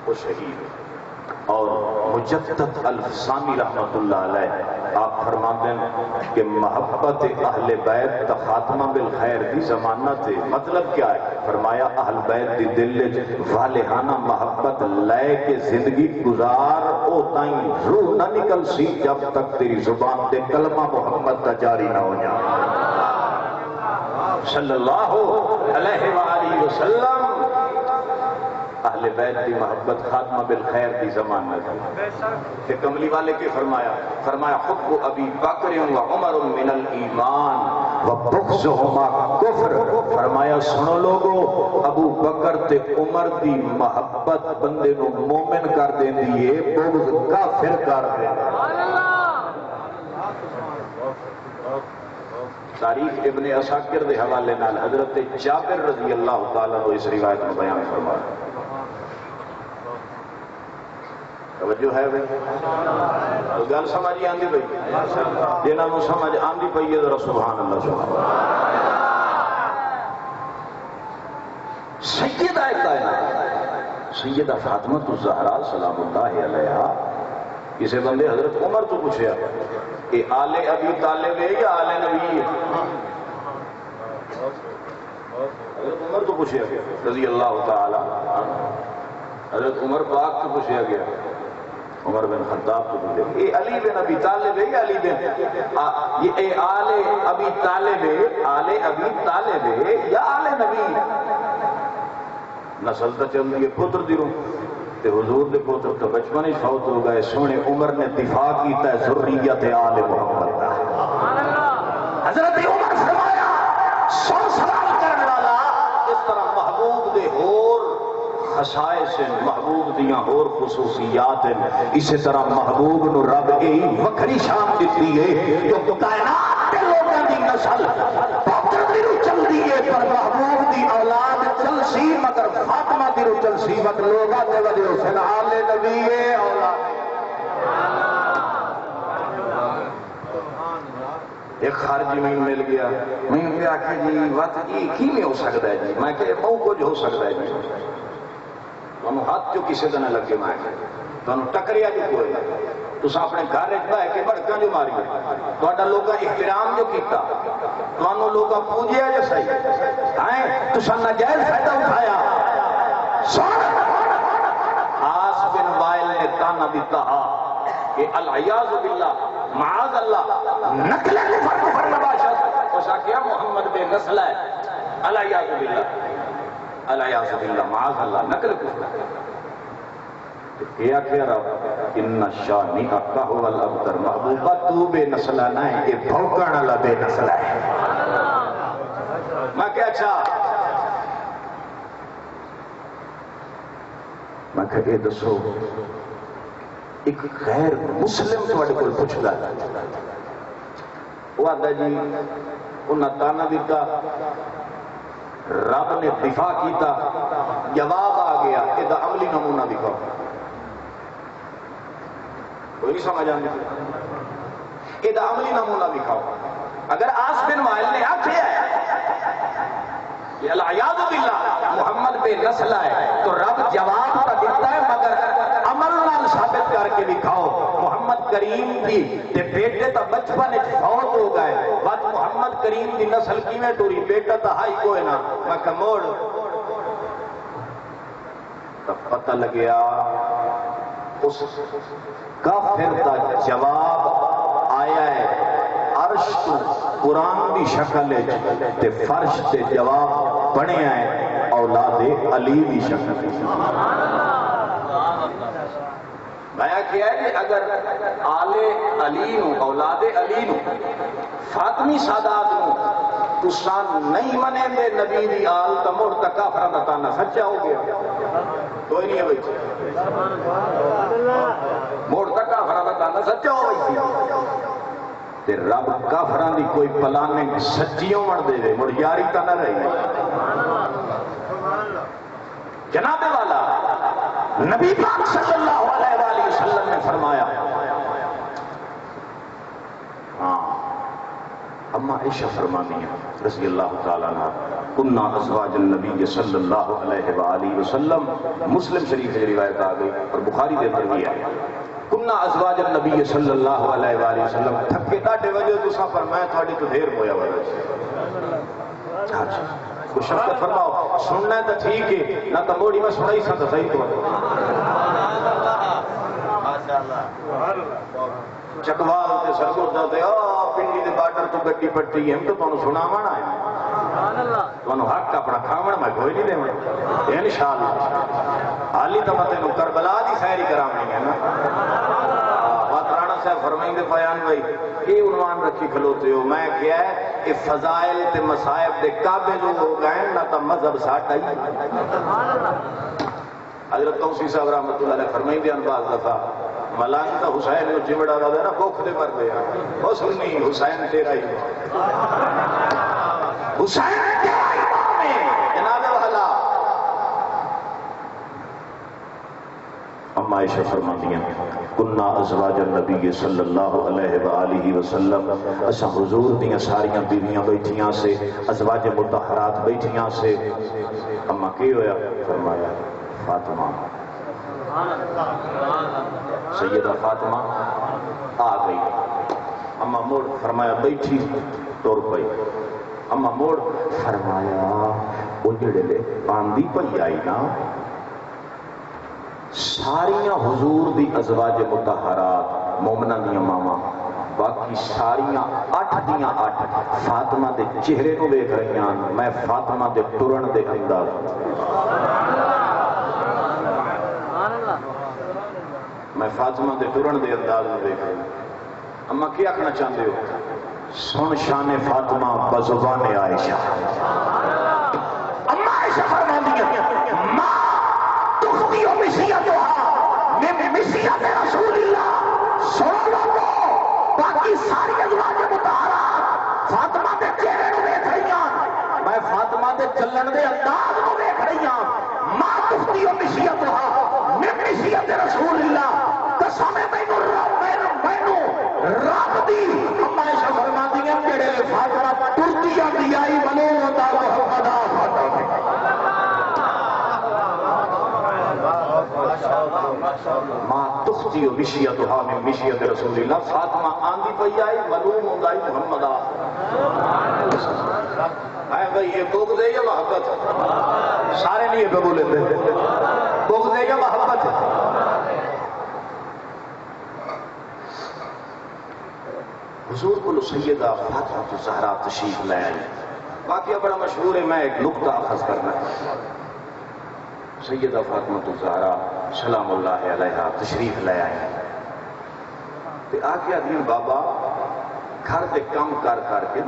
وہ شہید ہے اور مجدد الفسانی رحمت اللہ علیہ آپ فرماتے ہیں کہ محبت اہل بیت تا خاتمہ بالخیر دی ضمانت ہے مطلب کیا ہے فرمایا اہل بیت دی دل والہانہ محبت لے کے زندگی گزار او تائیں روح نہ نکل سی جب تک تیری زبان دے کلمہ محمد کا جاری نہ ہو جائے صلی اللہ علیہ وآلہ وسلم اہل بیت دی محبت خاتمہ بالخیر دی ضمانت ہے کہ کملی والے کے فرمایا حب ابی بکر و عمر من الایمان و بغضهما کفر فرمایا سنو لوگو ابو بکر تے عمر دی محبت بندے نو مومن کر دیندی ہے بغض کافر کر دیندی تاریخ ابن عساکر دے حوالے نال حضرت جابر رضی اللہ تعالیٰ کو اس روایت میں بیان فرمایا توجہ ہے بھائی تو گل سمجھ آندی بھائی جنہاں نوں سمجھ آندی پئی ہے ذرا سبحان اللہ سبحان سیدہ کائنات سیدہ فاطمہ الزہرا سلام اللہ علیہا کسی بندے حضرت عمر تو پوچھیا کہ آل ابی طالب ہے یا آل نبی ہے حضرت عمر تو پوچھیا گیا رضی اللہ تعالی حضرت عمر پاک تو پوچھیا گیا عمر بن خطاب کو پوچھے اے علی بن ابی طالب ہے یا علی بن یہ اے آل ابی طالب ہے آل ابی طالب ہے یا آل نبی نسل تا چل دیئے پتر دی روح تے حضور دے پتر تو بچپن ہی فوت ہو گئے سونے عمر نے دفاع کیتا ہے ذریت آل محمد حضرت عمر فرمایا سن سوال کرنے والا اس طرح محبوب دے ہور خصائص محبوب دیاں ہور خصوصیات ہیں اسی طرح محبوب نو رب ای وکھری شان دیتی ہے جو کائنات کے لوگوں دی نسل پتر دی رو چل دی ہے پر محبوب دی اولاد چل سی مگر فاطمہ دی رو چل سی مگر لوگاں دے وجہ سے آل نبی ہے اولاد ایک خارجی میں مل گیا میں نے آکھا جی وقت کی میں ہو سکتا ہے جی میں کہ مو کچھ ہو سکتا ہے جی انہوں ہاتھ جو کسی دن لگے میں تو انہوں ٹکریا جو کوئی تو سا اپنے گھر رکھتا ہے کہ بڑکاں جو ماری تو اڈا لوگا احترام جو کیتا تو انہوں لوگا پوجیا جو صحیح آئیں تو سا نجائز فائدہ اٹھایا سوڑ آس بن وائل نے تانا دیتا کہ العیاذ باللہ معاذ اللہ نقل کفر نباشت اس کیا محمد بے نسل ہے العیاذ باللہ الیاذ باللہ معاذ اللہ نقل کفر کیا کیا رب ان شانئک هو الابتر محبوبہ تو بے نسلہ نہ ہے یہ بھوکن والا بے نسلہ ہے میں کہا اچھا میں کہا دسو ایک غیر مسلم تھوڑے کو پوچھ گا وہ آدھا جی انہاں تانا دیتا رب نے دفاع کیتا جواب آ گیا کہ دا عملی نمونہ دکھاؤ کوئی نہیں سمجھ آنے کہ دا عملی نمونہ دکھاؤ اگر آس بن وائل نے آکھیا ہے یہ العیاذ باللہ محمد بے نسلہ ہے تو رب جواب کا دیتا ہے مگر عمل نال ثابت کر کے دکھاؤ محمد کریم دی تے بیٹے تا بچپن فوت ہو گئے بعد محمد کریم دی نسل کی میں ٹوری بیٹا تا ہائی کوئی نہ میں کموڑ تب پتہ لگیا اس کافر دا جواب آیا ہے عرش تو قرآن دی شکل ہے تے فرش تے جواب بنے ہیں اولاد علی دی شکل ہے بیان کیا ہے کہ اگر آل علی نو اولاد علی نو فاطمی سادات نو تسان نہیں منے دے نبی دی آل تا موڑ تا کافرہ بتانا سچا ہو گیا کوئی نہیں ہے بھئی موڑ تا کافرہ بتانا سچا ہو گئی تے رب کافران دی کوئی پلاننگ سچیوں مڑ دے دے مڑ یاری تا نہ رہی جناب والا نبی پاک صلی اللہ علیہ وآلہ وسلم نے فرمایا ہاں اما عائشہ فرمانی ہے رضی اللہ تعالیٰ عنہ کننا ازواج النبی صلی اللہ علیہ وآلہ وسلم مسلم شریف کی روایت آ گئی اور بخاری دے اندر بھی ہے کننا ازواج النبی صلی اللہ علیہ وآلہ وسلم تھکے تاٹے وجہ دوسرا فرمایا تھوڑی تو دیر ہویا وجہ کوئی شفقت فرماؤ سننا ہے تو ٹھیک ہے نہ تو موڑی میں سنائی سا تو صحیح تو چکوال تے سرگوزہ تے پنڈی دے باٹر تو گڈی پٹی ہم تو تانوں سناوانا ہے تانوں حق اپنا کھاون میں کوئی نہیں دیونا انشاءاللہ حالی تو متے نو کربلا دی سیری کرامنی ہے نا بات صاحب فرمائیں گے بیان بھائی یہ عنوان رکھی کھلوتے ہو میں کیا ہے کہ فضائل تے مصائب دے قابل ہو گئے نہ تا مذہب ساٹھا ہی حضرت توسی صاحب رحمت اللہ علیہ فرمائیں دے انباز لفا ملائن تا حسین کو جمڑا رہا دے نا بوکھ دے مر دے وہ سنی حسین تیرا ہی حسین تیرا امام ہے جناب والا اما عائشہ فرماتی ہیں کننا ازواج النبی صلی اللہ علیہ وآلہ وسلم اسا حضور دیاں ساریاں بیویاں بیٹھیاں سے ازواج مطہرات بیٹھیاں سے اما کی ہویا فرمایا فاطمہ سیدہ فاطمہ آ گئی اما موڑ فرمایا بیٹھی ٹور پئی اما موڑ فرمایا وہ جڑے لے باندھی پئی آئی نا ساریاں حضور دی ازواج مطہرات مومنہ دیاں ماما باقی ساریاں 8 دیاں 8 فاطمہ دے چہرے کو دیکھ رہی ہیں میں فاطمہ دے ٹرن دے انداز میں فاطمہ دے ٹرن دے انداز دیکھ رہی ہوں اما کیا کہنا چاہتے ہو سن شان فاطمہ بزبان عائشہ اما عائشہ فرماتی ہے ماں تخفی مسیتها من مسیت رسول اللہ سن لو باقی ساری ازواج مطہرات فاطمہ دے چہرے کو دیکھ رہی ہیں میں فاطمہ دے چلن دے انداز کو دیکھ رہی ہوں ماں تخفی مسیتها من مسیت رسول اللہ قسم مینو رب دی اما عائشہ فرماتی ہیں جڑے فاطمہ ٹرتی آندی آئی بنو دا محمد ماں تختی و مشیتها من مشیت رسول اللہ فاطمہ آندی پئی آئی معلوم ہوندائی محمد اے بھئی یہ بغض ہے یا محبت سارے نہیں یہ بولے تھے بغض ہے یا محبت حضور کو سیدہ فاطمہ زہرا تشریف لے آئی واقعہ بڑا مشہور ہے میں ایک نقطہ اخذ کرنا ہے سیدہ فاطمہ الزہرا سلام اللہ علیہا تشریف لے آئے تے آکے آدمی بابا گھر دے کم کر کے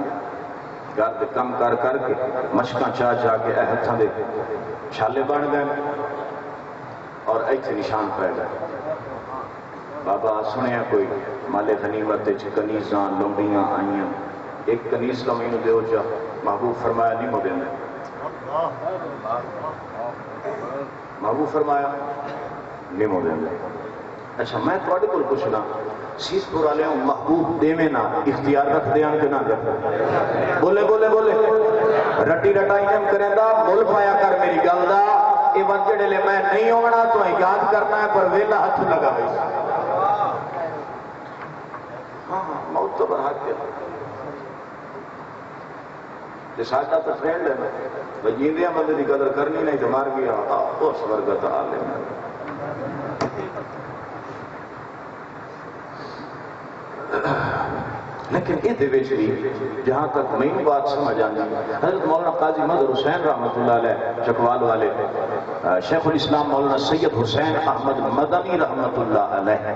گھر دے کم کر کے مشکاں چاہ کے اے ہتھاں دے چھالے بن گئے اور ایتھے نشان پہ گئے بابا سنیا کوئی مال غنیمت کنیزاں لمبیاں آئیاں ایک کنیز کا مینوں دیو چا محبوب فرمایا نہیں مو دیندے محبوب فرمایا نہیں مو دیندے اچھا میں تھوڑے کو پوچھنا سیس پور والے محبوب دے میں نہ اختیار رکھ دیا کہ نہ کر بولے بولے بولے رٹی رٹائی نیم کریں دا بول پایا کر میری گل دا یہ بچے لے میں نہیں ہونا تو یاد کرنا ہے پر ویلا ہاتھ لگا ہوئی ہاں موت تو بڑھا کے جساتا تو فرینڈ ہے بھائی جیندیاں بندے دی قدر کرنی نہیں تو مار گیا اس ورگت عالم لیکن یہ جہاں تک میں بات سمجھ آنی حضرت مولانا قاضی مظہر حسین رحمۃ اللہ علیہ چکوال والے شیخ الاسلام مولانا سید حسین احمد مدنی رحمۃ اللہ علیہ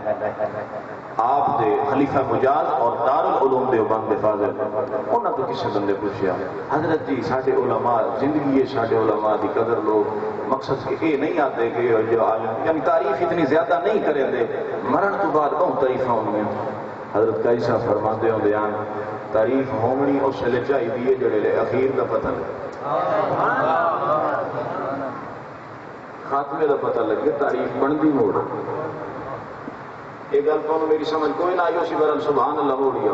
آپ دے خلیفہ مجاز اور دارالعلوم دیوبند دے فاضل انہاں تو کسی بندے پوچھیا حضرت جی ساڈے علماء زندگی ہے ساڈے علماء دی قدر لوگ مقصد کہ یہ نہیں آتے کہ جو عالم یعنی تعریف اتنی زیادہ نہیں کریں دے مرن تو بعد بہت تعریفاں ہونی ہیں حضرت قاضی صاحب فرماتے ہوں بیان تعریف ہومنی اس سے لے چاہی دیئے جڑے لے اخیر دا پتہ لگے خاتمے دا پتہ لگے تعریف بندی موڑ ایک گل تو میری سمجھ کوئی نہ آئی اسی برم سبحان اللہ موڑیا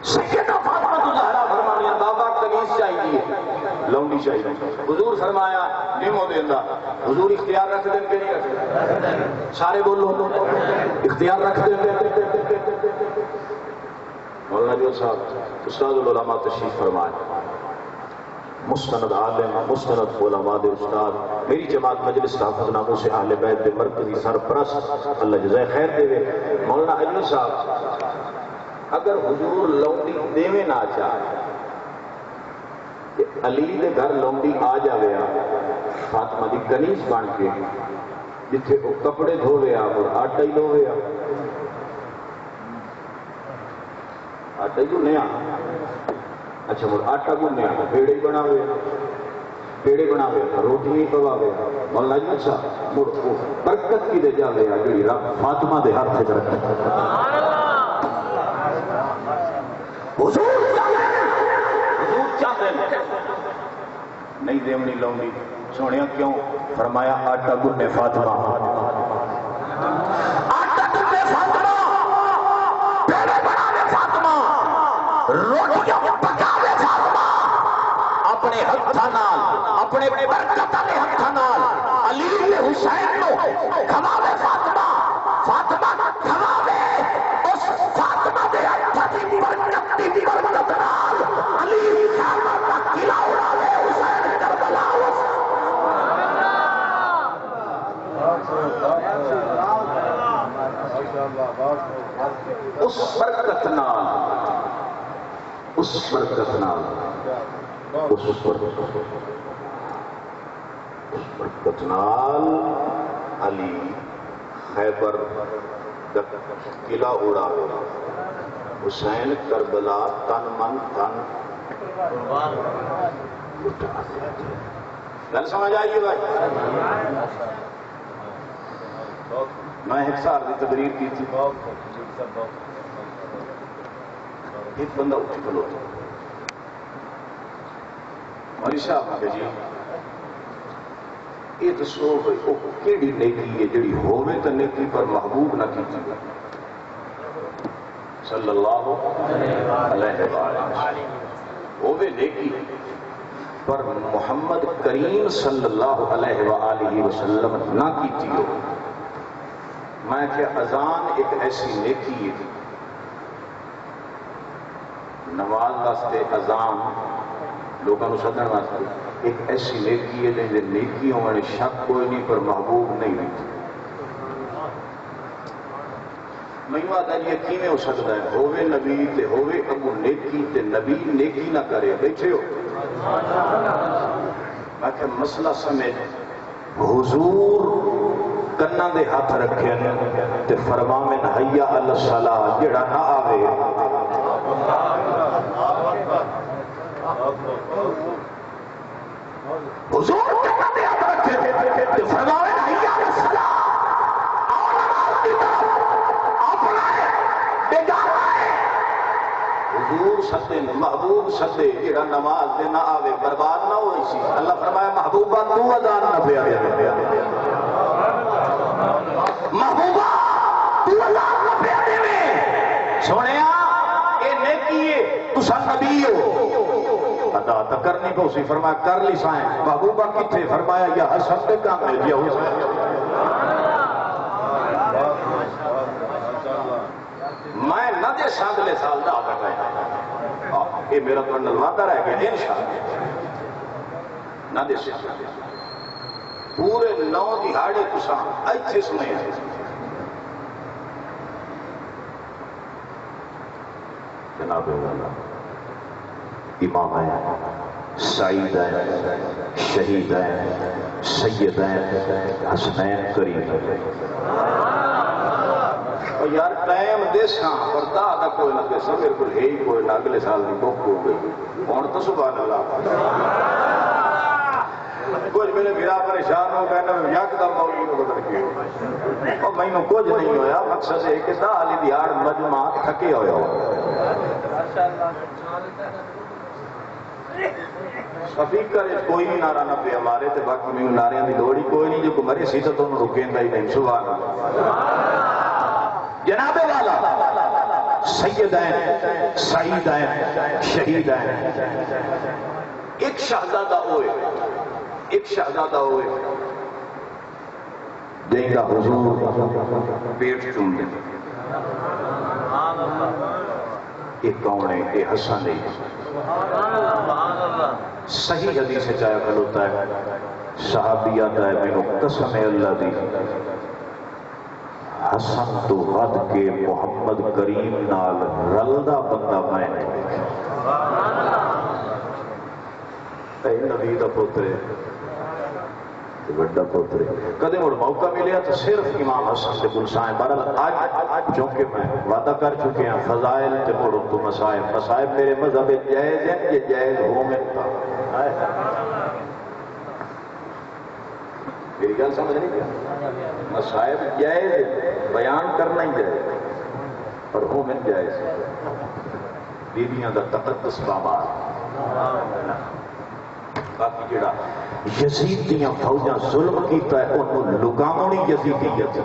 سیدہ فاطمہ الزہرا فرمانی بابا کنیز چاہیے لونڈی چاہیے حضور فرمایا نہیں مو دیندہ حضور اختیار رکھ دیں کہ نہیں رکھ دیں سارے بولو اختیار رکھ دیں مولانا جو صاحب استاد العلماء تشریف فرمائے مستند عالم مستند علماء دے استاد میری جماعت مجلس تحفظ ناموں سے اہل بیت دے مرکزی سرپرست اللہ جزائے خیر دے مولانا علی صاحب اگر حضور لونڈی دیوے نہ چاہے کہ علی دے گھر لونڈی آ جاوے فاطمہ دی کنیز بن کے جتھے وہ کپڑے دھوے اور آٹا ہی دھوے آٹا ہی نہیں اچھا مر آٹا گنے پیڑے بناوے روٹی نہیں پواوے مولانا جی اچھا مر برکت کی دے جاوے جڑی رب فاطمہ دے ہاتھ سے برکت حضور چاہتے ہیں نہیں دیونی لونگی سونیا کیوں فرمایا آٹا گنے فاطمہ آٹا گنے فاطمہ پیڑے بناوے فاطمہ روٹیاں پکاوے فاطمہ اپنے ہتھانال اپنے برکت والے ہتھانال علی کے حسین کو کھواوے فاطمہ فاطمہ کھواوے اس فاطمہ دے ہتھ دی برکت دی برکت نال علی کعبہ دا قلعہ اڑاوے حسین کربلا اس برکت نال علی خیبر قلعہ اڑا حسین کربلا تن من تن گل سمجھ آئیے بھائی میں ایک سال کی تقریر کی تھی ایک بندہ اٹھ کھلوتا مولی صاحب کہ جی یہ دسو وہ کیڑی نیکی ہے جڑی ہووے تے نیکی پر محبوب نہ کیتی صلی اللہ علیہ وآلہ ہووے نیکی پر محمد کریم صلی اللہ علیہ وآلہ وسلم نہ کیتی ہو میں کہ اذان ایک ایسی نیکی ہے نماز واسطے اذان لوگوں کو سدن واسطے ایک ایسی نیکی ہے جن نیکی ہونے شک کوئی نہیں پر محبوب نہیں ہوتی میں آتا یہ کیویں ہو سکتا ہے ہووے نبی تے ہووے اگو نیکی تے نبی نیکی نہ کرے بیٹھے ہو میں کہ مسئلہ سمجھ حضور کنا دے ہاتھ رکھے تے فرماویں حیا علی الصلاۃ جڑا نہ آوے حضور کنا دے ہاتھ رکھے تے فرماویں حیا علی الصلاۃ حضور سدے محبوب سدے جڑا نماز دے نہ آوے برباد نہ ہوئی سی اللہ فرمایا محبوبہ تو اذان نہ پیا دے محبوبہ تو اذان نہ پیا دے سونیا اے نیکی ہے تساں نبی ہو ادا تو کرنی کو سی فرمایا کر لی سائیں محبوبہ کتھے فرمایا یا حسن دے کام لے دیا حسین میں نہ دے اگلے سال دا آتا ہے یہ میرا تو نلواتا رہ گیا انشاءاللہ نہ دے پورے 9 دہاڑے تساں ایتھے سنے جناب والا امام ہیں سعید ہیں شہید ہیں سید ہیں حسنین کریم یار ٹائم دیساں پر دا کوئی نہ دیساں میرے کو ہے ہی کوئی نہ اگلے سال کی بک ہو گئی کون تو سبحان اللہ کچھ میرے بھرا پریشان ہو گئے نا یک دم مولوی کو بدل کے اور میں کچھ نہیں ہویا مقصد ہے کہ دا علی دیار مجمع تھکے ہویا ہو سپیکر کوئی بھی نعرہ نہ پہ ہمارے تے باقی میں نعریاں دی دوڑی کوئی نہیں جو کو مرے سیدھا تو انہوں رکیں گا ہی نہیں سبحان اللہ جناب والا سیدین سعیدین شہیدین ایک شہزادہ ہوئے دیں گا حضور پیٹ چوم دیں ایک کون ہے ایک حسن ہے صحیح حدیث چاہے کھلوتا ہے صحابیات ہے میں قسم اللہ دی حسن تو ود کے محمد کریم نال رلدہ بندہ میں اے نبی دا پوترے بڑا پوترے کدے مڑ موقع ملیا تو صرف امام حسن سے گلسائیں بہرحال آج چونکہ میں وعدہ کر چکے ہیں فضائل تے مڑوں تو مسائب میرے مذہب جائز ہیں یہ جائز ہو میں تھا میری گل سمجھ نہیں کیا مسائب جائز بیان کرنا ہی جائز اور ہو میں جائز بیبیاں دا تقدس بابا باقی جڑا یزید دیاں فوجاں ظلم کیتا ہے انہوں لگامونی یزیدیت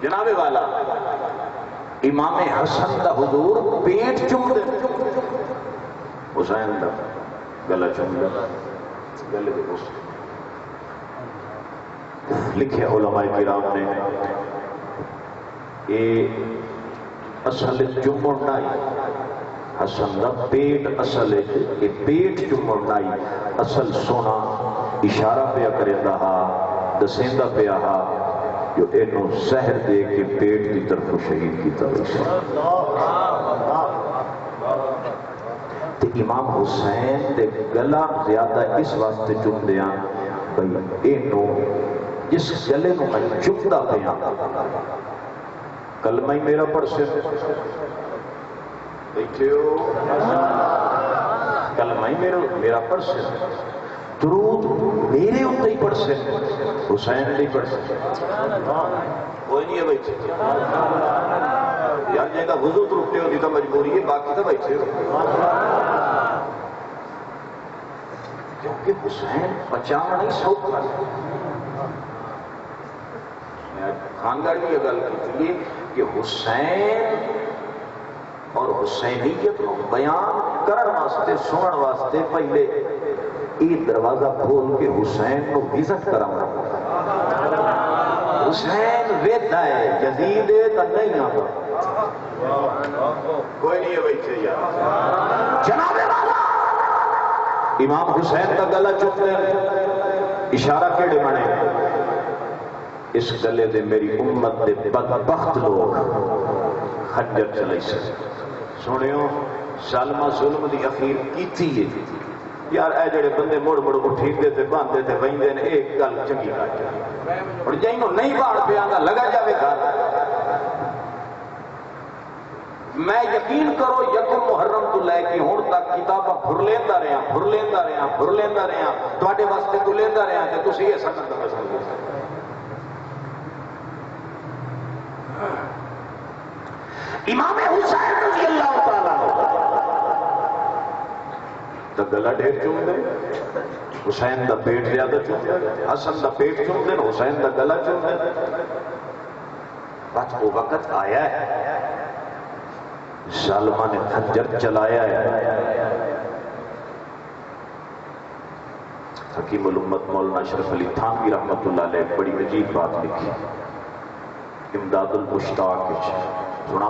جناب والا امام حسن دا حضور پیٹ چم دے حسین دا گلہ چم دے گلے دے بس لکھے علماء کرام نے اے اصل چمڑ نائی حسن دا پیٹ اصل ہے کہ پیٹ چمڑ نائی اصل سونا اشارہ پیا کرے رہا دسیندہ پیا ہا جو انہوں زہر دے کے پیٹ کی طرف شہید کی طرف سے تو امام حسین دے گلہ زیادہ اس واسطے چم دیا بھئی انہوں جس گلے نو میں چم دا پیا کلمہ ہی میرا پڑھ سے بیٹھے ہو کلمہ ہی میرا پڑھ سے درود میرے ہوتے ہی پڑھ سے حسین نہیں پڑھ سے کوئی نہیں ہے بیٹھے یار جائے گا وضو تو رکھتے ہوتی تو مجبوری ہے باقی تو بیٹھے ہو کیونکہ حسین بچانا نہیں سوک کر خاندار بھی یہ گل کی کہ حسین اور حسینیت کو بیان کرن واسطے سنن واسطے پہلے یہ دروازہ کھول کے حسین کو وزٹ کرا حسین ویدہ ہے جدید ہے تو نہیں آتا کوئی نہیں ہے بیٹھے یار جناب والا امام حسین کا گلہ چکتے ہیں اشارہ کیڑے بنے اس گلے دے میری امت دے بدبخت لوگ خنجر چلائی سے سنیو ظالما ظلم دی اخیر کیتی ہے یار اے جڑے بندے مڑ مڑ اٹھیندے تے باندھے تے ویندے نے ایک گل چنگی کر اور جینوں نہیں باڑ پیا دا لگا جاوے گھر میں یقین کرو یکم محرم تو لے کے ہن تک کتاباں بھر لیندا رہا تواڈے واسطے تو لیندا رہا تے تسی یہ سمجھ دے سمجھ امام حسین رضی اللہ تعالیٰ دا گلا ڈھیر چوم دے حسین دا پیٹ زیادہ چوم دے حسن دا پیٹ چوم دے حسین دا گلا چوم دے بس وہ وقت آیا ہے ظالمہ نے خنجر چلایا ہے حکیم الامت مولانا اشرف علی تھانوی رحمت اللہ علیہ بڑی عجیب بات لکھی امداد المشتاق سنا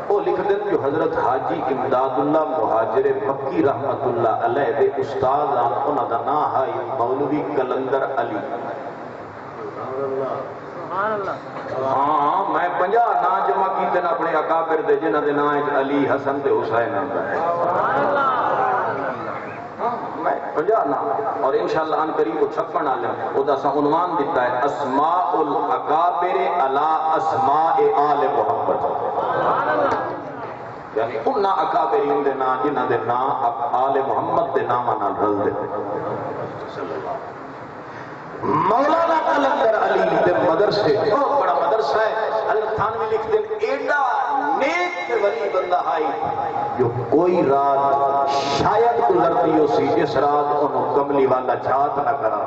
وہ لکھ دیں جو حضرت حاجی امداد اللہ مہاجر مکی رحمت اللہ علیہ دے استاد انہاں دا نام ہے مولوی کلندر علی ہاں میں 50 نا جمع کیتے نا اپنے اکابر دے جنہاں دے نام علی حسن تے حسین آندا ہے میں 50 نا اور انشاءاللہ ان قریب وہ 56 عالم او دا سا عنوان دیتا ہے اسماء الاکابر علی اسماء آل محمد یعنی انہاں اکابرین دے نام جنہاں دے نام آل محمد دے نام نال رل دے صلی اللہ مولانا کلندر علی دے مدرسے بہت بڑا مدرسہ ہے حضرت تھانوی لکھتے ہیں ایڈا نیک ولی بندہ آئی جو کوئی رات شاید گزرتی ہو سی جس رات انہوں کملی والا چھات نہ کرا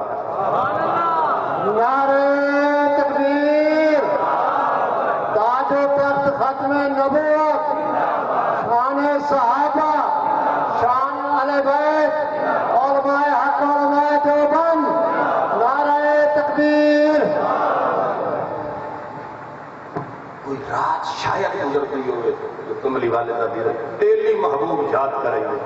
نعرہ تکبیر تاج و تخت ختم نبوت شان صحابہ شان اہل بیت علماء حق علماء دیوبند نعرہ تکبیر کوئی رات شاید گزرتی ہوئے جو کملی والے دا دیدہ تیلی محبوب یاد کریں گے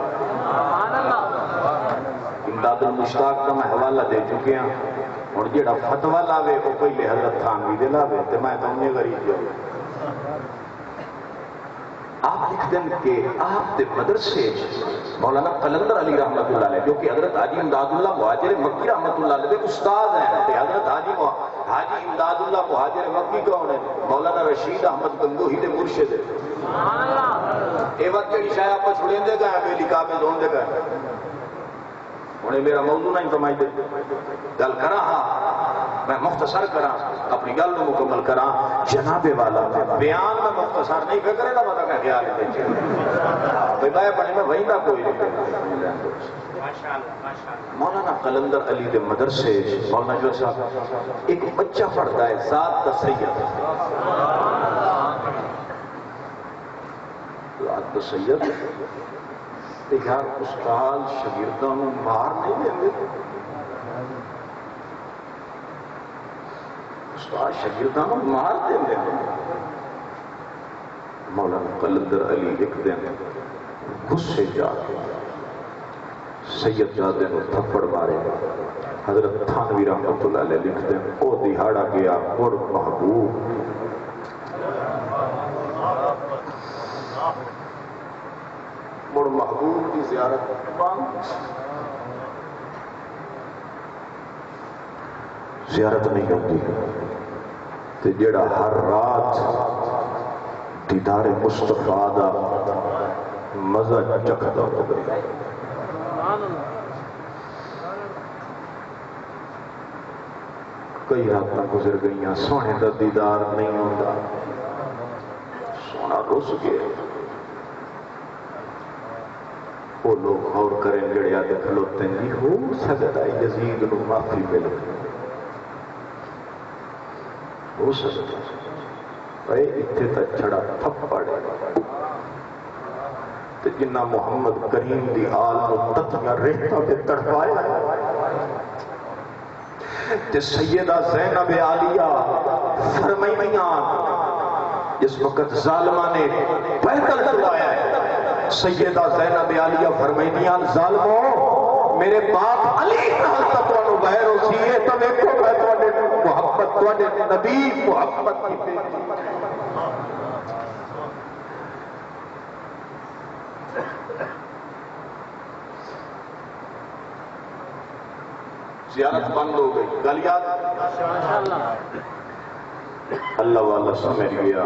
امداد المشتاق کا میں حوالہ دے چکے ہیں اور جیڑا فتوہ لاوے وہ پہلے حضرت تھانوی دے لاوے تو میں تو انہیں غریب جاؤں آپ لکھ دیں کہ آپ دے مدرسے مولانا کلندر علی رحمت اللہ علیہ جو کہ حضرت حاجی امداد اللہ مہاجر مکی رحمت اللہ علیہ استاد ہیں کہ حضرت حاجی امداد اللہ مہاجر مکی کون ہے مولانا رشید احمد گنگوہی دے مرشد ہے اے وقت جڑی شاید آپ چھڑیں دے گئے ہیں لکھا میں دون دے گئے انہیں میرا موضوع نہیں سمجھ دے گل کرا ہاں میں مختصر کرا اپنی گل کو مکمل کرا جناب والا بیان میں مختصر نہیں کرے گا مطلب کہ خیال ہے بھائی پڑھنے میں وہیں نہ کوئی نہیں مولانا کلندر علی دے مدرسے مولانا جو صاحب ایک بچہ پڑھتا ہے ذات دا سید ذات دا سید یار استاد شاگرداں نوں مار نہیں دیندے استاد شاگرداں نوں مار دیندے مولانا کلندر علی لکھ دیں غصے جا سید زادے نوں تھپڑ مارے حضرت تھانوی رحمت اللہ علیہ لکھ دیں او دہاڑا گیا مڑ محبوب مڑ محبوب کی زیارت زیارت نہیں ہوتی تے جڑا ہر رات دیدار مصطفیٰ دا مزہ چکھدا ہو گیا کئی راتاں گزر گئیاں سونے دا دیدار نہیں ہوتا سونا رس گیا وہ لوگ غور کریں جڑے آتے کھلوتے ہیں ہو سکتا ہے یزید نو معافی مل ہو سکتا ہے اتنے تک چھڑا تھپڑ تے جنہ محمد کریم دی آل نو تتیاں ریختاں تے تڑپایا تے سیدہ زینب عالیہ فرمائیاں جس وقت ظالمہ نے پیدل چلایا ہے سیدہ زینب عالیہ فرمائیاں ظالموں میرے باپ علی نال تانوں بہر ہو سی ہے تے ویکھو میں تواڈے محبت تواڈے نبی محبت کی زیارت بند ہو گئی. گل یاد اللہ والا سمجھ گیا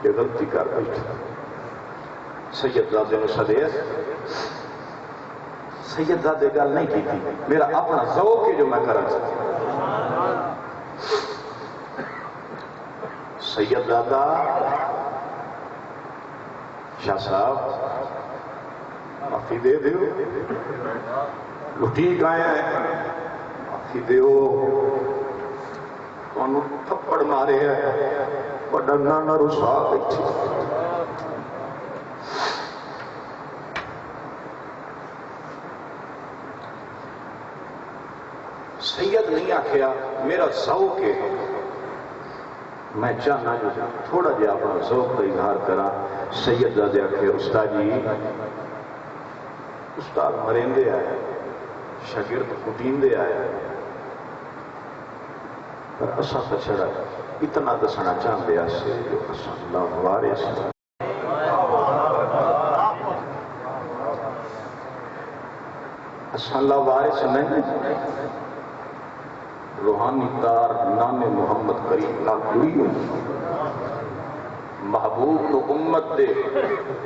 کہ غلطی کر بیٹھا. سید زادے نے سدیا. سید زادے گل نہیں کی تھی, میرا اپنا ذوق ہے جو میں کرنا چاہتا. سید زادہ شاہ صاحب معافی دے دیو, لٹھی گایا ہے, معافی دیو, انہوں تھپڑ مارے ہیں, بڑا نانا رسوا بیٹھی. سید نہیں آکھیا میرا ذوق ہے, میں چاہنا جو تھوڑا جہا اپنا ذوق کا اظہار کرا. سید زادے آکھے استاد جی, استاد مریندے آئے, شاگرد کٹیندے آئے, پر اسا تچڑا اتنا دسنا چاہتے ہیں جو اللہ وارث اللہ وارث نہیں, روحانی تار نام محمد کریم نال جڑی ہوئی. محبوب کو امت دے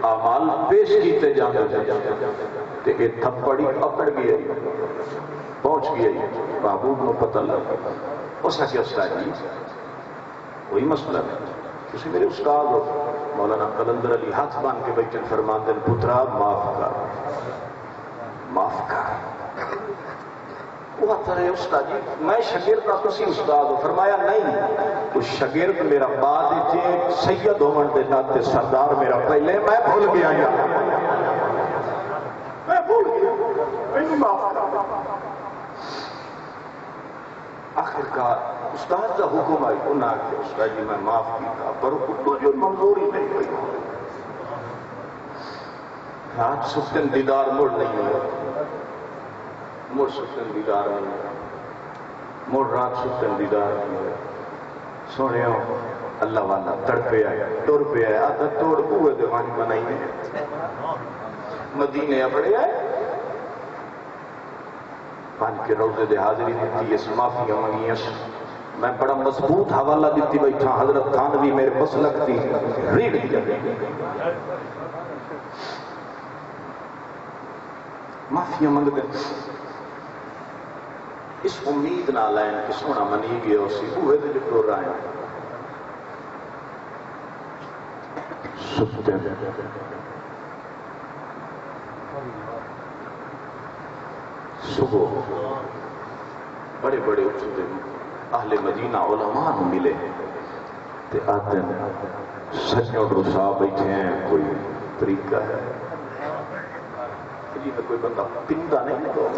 اعمال پیش کیتے جاندے تے اے تھپڑی اکڑ گئی, پہنچ گئی. محبوب کو پتہ لگا. اس نے کیا استاد جی وہی مسئلہ ہے, تسی میرے استاد ہو. مولانا قلندر علی ہاتھ باندھ کے بیٹھے فرماندے ہیں پترا معاف کر, معاف کر. وہ آتا رہے استاد جی میں شاگرد کا تسی استاد ہو. فرمایا نہیں, تو شاگرد میرا بعد تھے, سید ہومن دے ناتے سردار میرا پہلے. میں بھول گیا یا میں بھول گیا, میں معاف کر. آخر کا استاد کا حکم آئی, انہوں نے کہا استاد جی میں معاف کیا, پر تو جو منظوری نہیں ہوئی. رات سکن دیدار مڑ نہیں ہوا, مڑ سکن دیدار نہیں ہوا, مڑ رات سکن دیدار نہیں ہوا. سونے ہو اللہ والا تڑپے آئے, ٹر پہ آئے, آدھا توڑ پوئے دیوانی بنائی ہے, مدینے اپڑے آئے, پانچ کے روزے دے حاضری دیتی, اس معافی منگی. میں بڑا مضبوط حوالہ دیتی بیٹھا, حضرت تھانوی میرے بس لگتی ریڑھ دیا. معافی منگ دے اس امید نہ لائن کہ سونا منی گیا اسی ہوئے دے جو ٹور رہے ہیں. سکتے صبح بڑے بڑے اٹھتے اہل مدینہ علماء ملے تے آتے ہیں سجنوں رسا بیٹھے ہیں, کوئی طریقہ ہے جی میں کوئی بندہ پندہ نہیں تو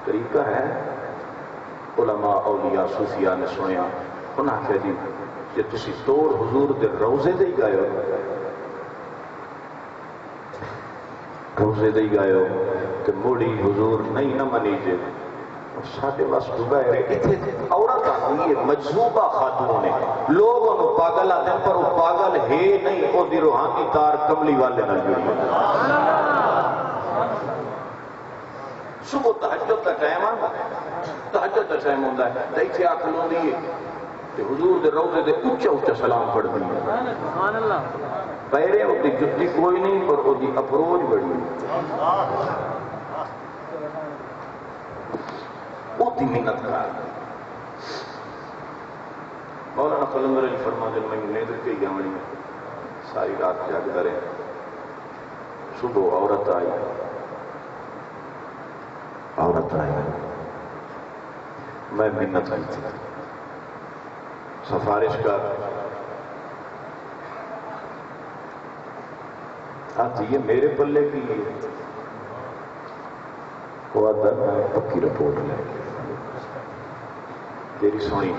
طریقہ ہے. علماء اولیاء صوفیاء نے سنیا, انہاں کہا جی کہ تسی توڑ حضور دے روزے دے گئے ہو, روزے دے گئے ہو کہ موڑی حضور نہیں نہ منی جے. ساڑھے بس ڈبائے رہے اتھے عورت آئی ہے مجذوبہ خاتون ہے, لوگ انہوں پاگل آتے ہیں پر وہ پاگل ہے نہیں, وہ دی روحانی تار کملی والے نہ جڑی. صبح تہجد کا ٹائم آتا ہے, تہجد کا ٹائم ہوتا ہے, دیکھے آکھلوں دیئے کہ حضور دے روزے دے اچھا اچھا سلام پڑھ دی. پیرے ہوتی جتی کوئی نہیں پر وہ دی اپروج بڑی بہت ہی محنت کرا. مولانا قلندر علی فرما دل میں نیدر کے گیاوڑی ساری رات جاگ درے. صبح عورت آئی, عورت آئی, میں محنت کی تھی, سفارش کا آتی یہ میرے پلے کی وہ آدھا میں پکی رپورٹ لے تیری سونی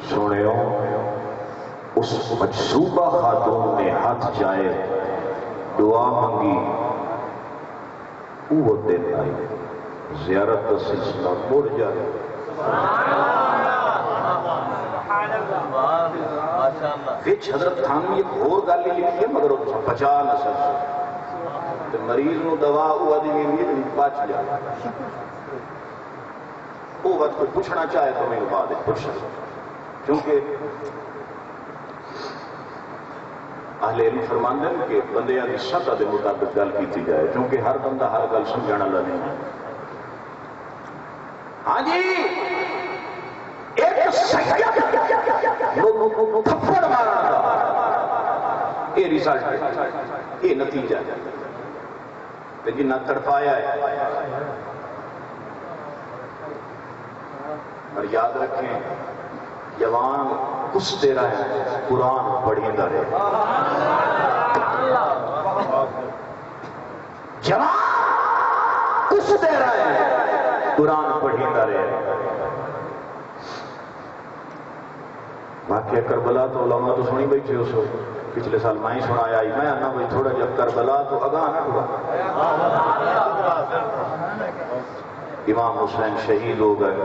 سونے ہو. اس مجذوبہ خاتون نے ہاتھ جائے دعا مانگی, وہ دن آئی, زیارت کا سلسلہ مڑ جائے. وچ حضرت تھانوی ایک اور گل لکھی ہے مگر وہ بچا نہ سکے مریض نو دوا ہوا دی بھی بچ جائے وہ وقت کوئی پوچھنا چاہے تو میں بعد پوچھ کیونکہ اہل علم فرماندے ہیں کہ بندیاں دی سطح دے مطابق گل کیتی جائے کیونکہ ہر بندہ ہر گل سمجھن والا نہیں ہے. ہاں جی ایک سید تھپڑ مارنا دا یہ رزلٹ یہ نتیجہ ہے جنہ تڑپایا ہے. اور یاد رکھیں جوان کستے رہے قرآن پڑھیندہ رہے جوان کستے رہے قرآن پڑھیندہ رہے. واقعہ کربلا تو علماء تو سنی بیٹھے ہو سو پچھلے سال میں ہی سنایا ہی میں آنا بھائی تھوڑا جب کربلا تو اگاہ نہ ہوا. امام حسین شہید ہو گئے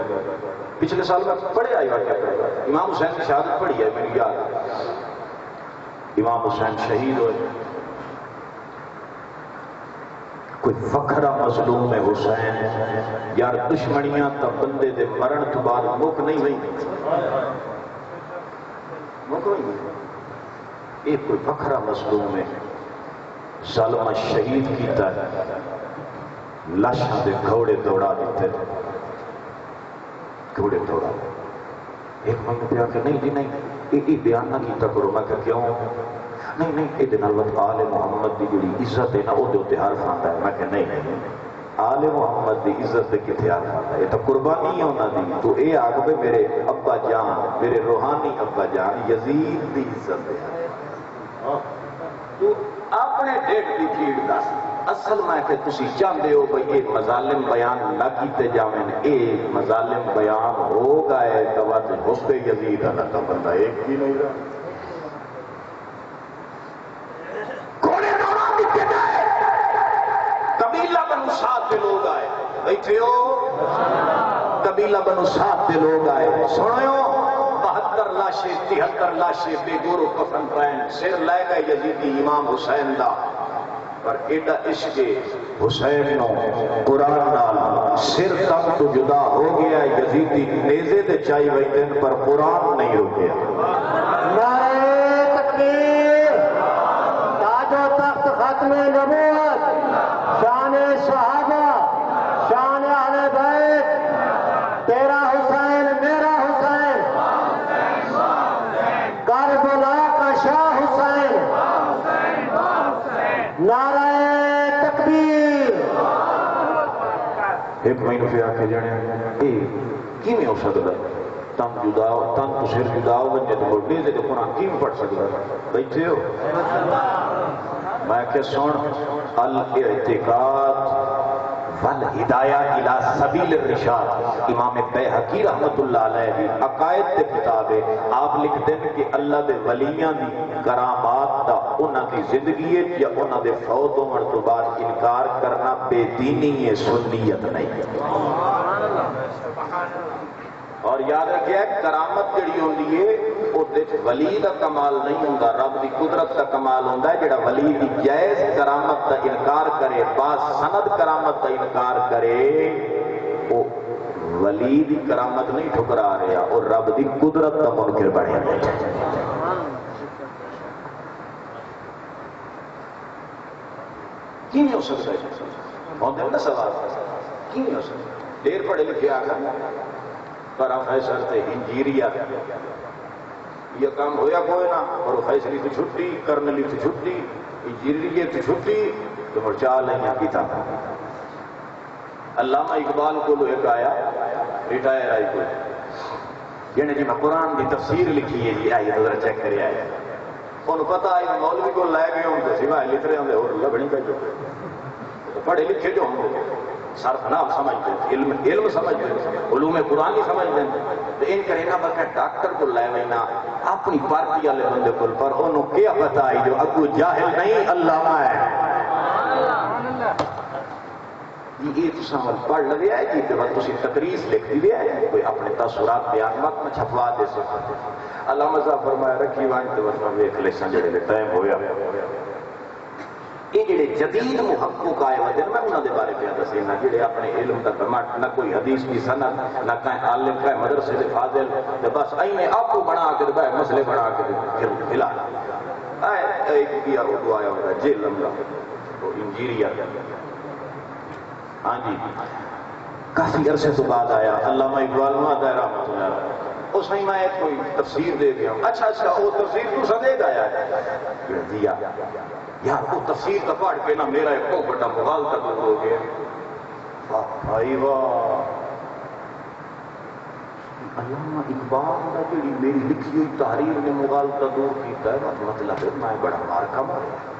پچھلے سال کا پڑھے آئی واقعہ کربلا. امام حسین کی شہادت پڑھی ہے میری یاد. امام حسین شہید ہوئے کوئی فخرا مظلوم ہے حسین یار دشمنیاں تا بندے دے مرن تو بعد مک نہیں ہوئی ایک کوئی فخرا مظلوم ہے ظالمہ شہید کیتا ہے لاشاں دے گھوڑے دوڑا دیتے گھوڑے دوڑا ایک منگ پہ آکے نہیں جی نہیں یہ بیان نہ کیتا کرو. میں کہا کیوں نہیں نہیں یہ دن الوقت آل محمد دی جڑی عزت ہے نا وہ دے حرف آتا ہے. میں کہا نہیں آل محمد دی عزت دے کتے حرف آتا ہے یہ تو قربانی ہونا دی. تو اے آگے میرے ابا جان میرے روحانی ابا جان یزید دی عزت ہے. تو اپنے ڈیٹ کی پیڑ دس اصل میں کہ تسی چاہتے ہو بھئی یہ مظالم بیان نہ کیتے جاویں اے مظالم بیان ہو گئے دوات حسب یزید اللہ کا بندہ ایک بھی نہیں رہا. گھوڑے دوڑا دیتے گئے قبیلہ بنو سعد دے لوگ آئے بیٹھے ہو قبیلہ بنو سعد دے لوگ آئے سنو 72 لاشیں 73 لاشیں بے گور و کفن پہن سر لے گئے یزیدی امام حسین دا پر ایڈا عشق حسین نو قرآن نال سر تک تو جدا ہو گیا یزیدی نیزے دے چائی وئی دن پر قرآن نہیں ہو گیا. نعرہ تکبیر تاج و تخت ختم نبوت شان صحابہ شان اہل بیت تیرا حسین میرا حسین کربلا کا شاہ حسین نعرہ تکبیر. ایک مہینہ پہ آکے جانے اے کی میں ہو سکتا تن جداؤ تن تو سر جداؤ بنجے تو بڑھنے سے تو قرآن کی میں پڑھ سکتا بیٹھے ہو. میں کہ سن الاعتقاد والہدایہ الى سبیل الرشاد امام بیہقی رحمت اللہ علیہ عقائد دے کتاب ہے. آپ لکھتے ہیں کہ اللہ دے ولیاں دی کرامات دا انہاں دی زندگی ہے یا انہاں دے فوت ہونے تو بعد انکار کرنا بے دینی ہے سنیت نہیں. اور یاد رکھیا ہے کرامت جڑی ہوندی ہے او ولی دا کمال نہیں ہوندا رب دی قدرت دا کمال ہوندا ہے. جڑا ولی دی جائز کرامت دا انکار کرے با سند کرامت دا انکار کرے او ولی دی کرامت نہیں ٹھکرا رہا اور رب دی قدرت دا منکر بنے بیٹھا. کی نہیں ہو سکتا ہے ہوتے ہیں نا سوال کی نہیں ہو سکتا. دیر پڑھے لکھے آ کر پروفیسر تھے انجیریا یہ کام ہویا کوئی نہ پروفیسری تو چھٹی کرنلی تو چھٹی انجیریے تو چھٹی تو مرچا لیں پیتا. علامہ اقبال کو ایک آیا ریٹائر آئی کوئی جنہیں جی میں قرآن کی تفسیر لکھی ہے جی آئیے تو چیک کرے آئے انہوں پتا آئی مولوی کو لائے گئے ہوں تو سوائے لکھ رہے ہوں اور اللہ بڑی جو پڑھے لکھے جو ہوں صرف نام سمجھتے ہیں علم سمجھتے ہیں علوم قرآنی سمجھتے ہیں تو ان کرینا بلکہ ڈاکٹر کو لے لینا اپنی پارٹی والے بندے کو پر انہوں کیا پتا آئی جو ابو جاہل نہیں علامہ ہے. یہ تصاول پڑھ لگے ہے جی تو تسی تقریض لکھ دی ہے کوئی اپنے تاثرات بیان وقت میں چھپوا دے سکتے علامہ صاحب فرمایا رکھی وانج تو ورنہ ویکھ لے سن جڑے ٹائم ہویا یہ جڑے جدید محقق آئے ہوئے میں انہوں نے بارے پہ دسینا جڑے اپنے علم کا کمٹ نہ کوئی حدیث کی سند نہ کہیں عالم کا مدرسے سے فاضل بس اینے آپ کو بنا کے دبائے مسئلے بنا کے کھلا ایک کیا اردو آیا ہوتا ہے جیل لمبا تو انجیریا ہاں جی کافی عرصے تو بعد آیا علامہ اقبال مہدہ رحمۃ اللہ علیہ اس میں ایک کوئی تفسیر دے گیا اچھا وہ تفسیر تو سدے گا دیا یار وہ تفسیر کا پڑھ کے نا میرا ایک بہت بڑا مغالطہ دور ہو گیا بھائی واہ علامہ اقبال کا جڑی میری لکھی ہوئی تحریر نے مغالطہ دور کیتا ہے مطلب میں بڑا مار کا مارا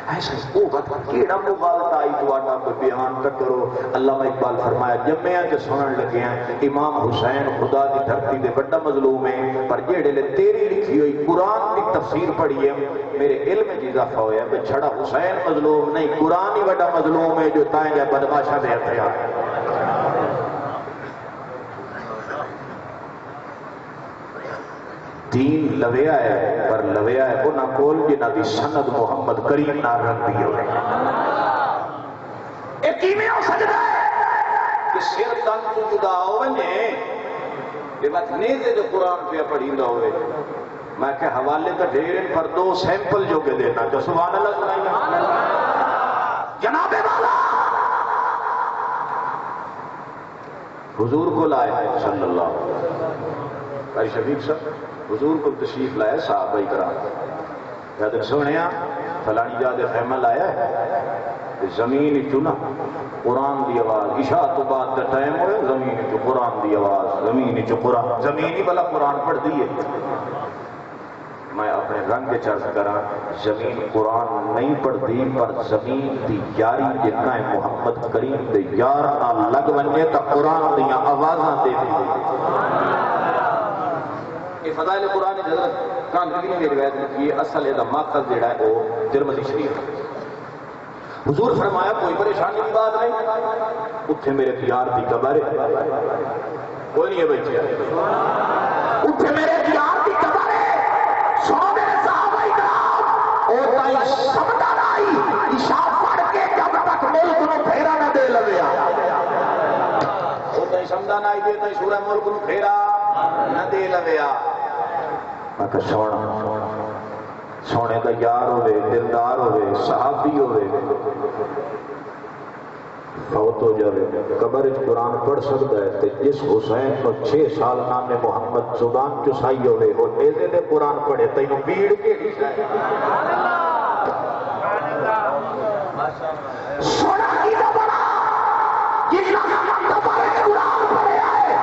ایسا وہ وقت کیڑا مغالطہ آئی تو آنا کوئی بیان تک کرو علامہ اقبال فرمایا جمعیاں جو سنن لگے ہیں امام حسین خدا کی دھرتی دے بڑا مظلوم ہے پر جیڑے لے تیری لکھی ہوئی قرآن کی تفسیر پڑھی ہے میرے علم میں اضافہ ہویا ہے چھڑا حسین مظلوم نہیں قرآن ہی بڑا مظلوم ہے جو تائیں گے بدماشا دے ہتھیار دین لویا ہے پر لویا ہے وہ نہ کول جنہ دی سند محمد کریم نہ رکھ دی ہوئے ایک کیمیں ہو سجدہ ہے کہ سر تن کو جدا ہوئے نے یہ بات نیزے جو قرآن پہ پڑھی نہ ہوئے میں کہ حوالے کا ڈھیر پر دو سیمپل جو کے دینا جو سبحان اللہ سنائیں جناب والا حضور کو لائے صلی اللہ بھائی شفیق صاحب حضور کو تشریف لایا صحابہ کرام یاد سنیا فلانی جا دے خیمہ لایا ہے زمین چنا قرآن دی آواز عشاء تو بعد دا ٹائم ہوئے زمین چو قرآن دی آواز زمین چو قرآن زمین ہی بلا قرآن پڑھ دیئے میں اپنے رنگ چرز کرا زمین قرآن نہیں پڑھ دی پر زمین دی یاری جتنا ہے محمد کریم دے یار نہ لگ بننے تا قرآن دیا آوازاں دے دی یہ فضائل قرآن حضرت کاندگی نے روایت کی اصل ہے ماخذ جڑا ہے وہ ترمذی شریف حضور فرمایا کوئی پریشانی کی بات نہیں اتھے میرے پیار دی قبر ہے کوئی نہیں ہے بچے اتھے میرے پیار دی قبر ہے سنو میرے صحابہ اکرام او تائی سمجھا نہیں عشاء پڑھ کے جب تک ملک نو پھیرا نہ دے لگیا او تائی سمجھا نہیں دے تائی سورہ ملک نو پھیرا نہ دے لگیا میں کہ سونے کا یار ہوئے دلدار ہوئے صحابی ہوئے فوت ہو جائے قبر قرآن پڑھ سکتا ہے کہ جس حسین کو 6 سال نام محمد زبان چسائی ہوئے وہ نیزے نے قرآن پڑھے تینوں بیڑ کے سونا کی دبڑا جتنا قبر قرآن پڑھے آئے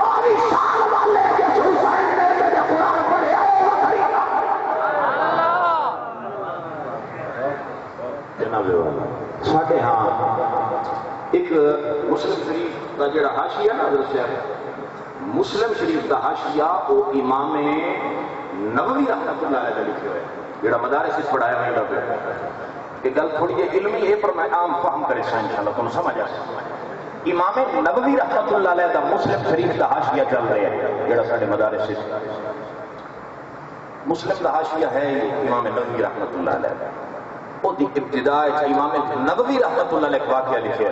آوی سال والے کے حسین نے قرآن پڑھے آئے ساڑھے ہاں ایک مسلم شریف کا جڑا حاشیہ نا حضرت صاحب مسلم شریف کا حاشیہ وہ امام نووی رحمۃ اللہ علیہ لکھے ہوئے جڑا مدارس سے پڑھایا ہوئے لگے یہ گل تھوڑی یہ علمی ہے پر میں عام فہم کرے سا انشاءاللہ تم سمجھ آ امام نووی رحمۃ اللہ علیہ کا مسلم شریف کا حاشیہ چل رہے ہیں جڑا ساڑھے مدارس سے مسلم کا حاشیہ ہے امام نووی رحمۃ اللہ علیہ وہ ابتداء امام نووی رحمۃ اللہ علیہ واقعہ لکھے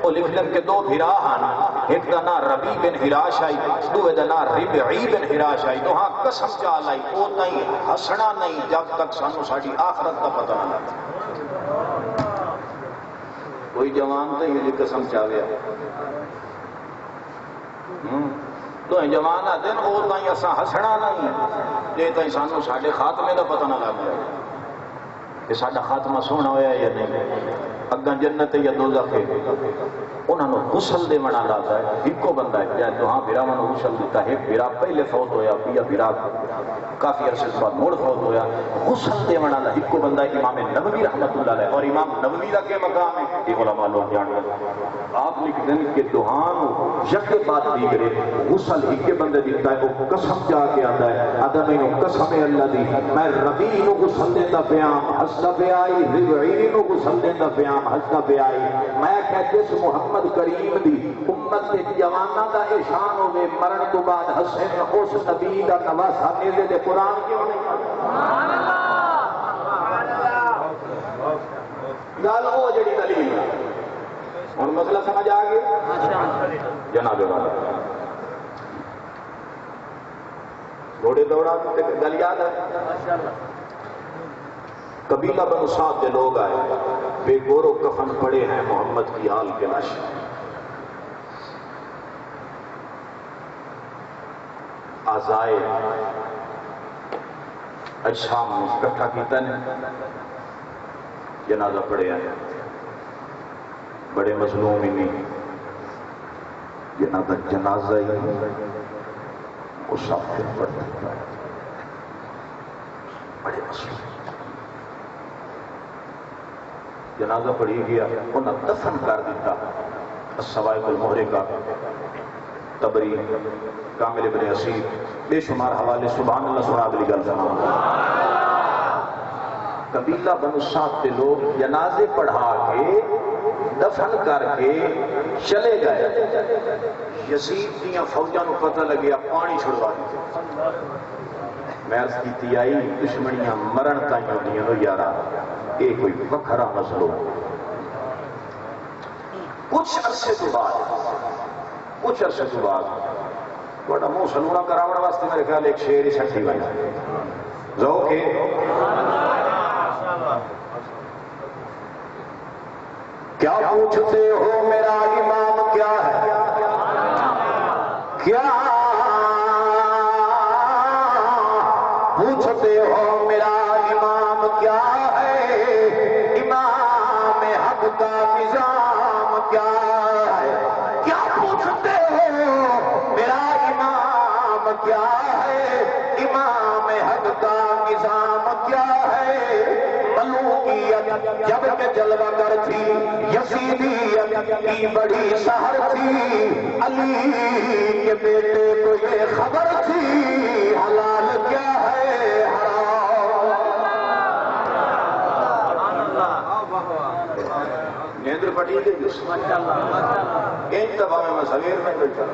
وہ لکھنے کے 2 بھرا ہیں ایک کا نام ربیع بن حراش آئی دوے دا نام ربعی بن حراش آئی تو ہاں قسم چال آئی وہ نہیں ہسنا نہیں جب تک سانو ساڑی آخرت کا پتہ نہ لگا کوئی جوان تو یہ قسم چاہے تو جوان آتے ہیں وہ تائیں اساں ہسنا نہیں یہ تائیں سانو ساڑے خاتمے کا پتہ نہ لگا کہ ساڑا خاتمہ سونا ہویا یا نہیں اگاں جنت یا دوزخ ہے انہوں نے غسل دے منا لاتا ہے ایکو بندہ ہے جائے تو ہاں بھیرا منو غسل دیتا ہے بھیرا پہلے فوت ہویا یا بھیرا کافی عرصے بعد موڑ فوت ہویا غسل دے منا لاتا ایکو بندہ ہے امام نووی رحمت اللہ علیہ اور امام نووی کا کیا مقام ہے یہ علماء لوگ جان گئے آپ لکھ دیں کہ دہان یک بات دی کرے غسل ایک بندے دیتا ہے وہ قسم جا کے آتا ہے آدھا میں قسم اللہ دی میں ربی نو غسل دیتا پیام حسنہ پہ آئی ربعی نو غسل دیتا پیام حسنہ پہ آئی میں کہتے سے محمد کریم دی امت کے جوانہ دا احسان ہوئے مرن تو بعد حسن اس نبی دا نواسہ میرے دے قرآن کیوں نہیں گل وہ جڑی دلیل اور مسئلہ سمجھ آ گیا جناب والا گھوڑے دوڑا گل یاد ہے قبیلہ بنو سعد کے لوگ آئے بے گور و کفن پڑے ہیں محمد کی آل کے لاش آزائے اجشام اکٹھا کیتا ہے جنازہ پڑے ہیں بڑے مظلوم ہی نہیں جنازہ ہی مسافر پڑ دیتا ہے بڑے مظلوم جنازہ پڑھی گیا انہیں دفن کر دیتا السوائق المہرے کا تبری کامل ابن اسیر بے شمار حوالے سبحان اللہ سنا دلی گل سنا قبیلہ بنو سعد کے لوگ جنازے پڑھا کے دفن کر کے چلے گئے یزید دیاں فوجاں نو پتہ لگیا پانی چھڑوا دیا میں عرض کیتی آئی دشمنیاں مرن تائیں ہوندیاں نو یارا یہ کوئی وکھرا مسئلہ کچھ عرصے تو بعد بڑا منہ سلونا کراوڑ واسطے میرے خیال ایک شعر ہی چھٹی بنا ذوق ہے کیا پوچھتے ہو میرا امام کیا ہے کیا پوچھتے ہو میرا امام کیا ہے امام حق کا نظام کیا ہے کیا پوچھتے ہو میرا امام کیا ہے امام حق کا نظام کیا ہے ملوکیت جب کہ جلوہ گر تھی یزیدیت کی بڑی سحر تھی علی کے بیٹے کو یہ خبر تھی حلال کیا ہے حرام نیندر پٹی گئی ایک دفعہ میں سویر میں بیٹھا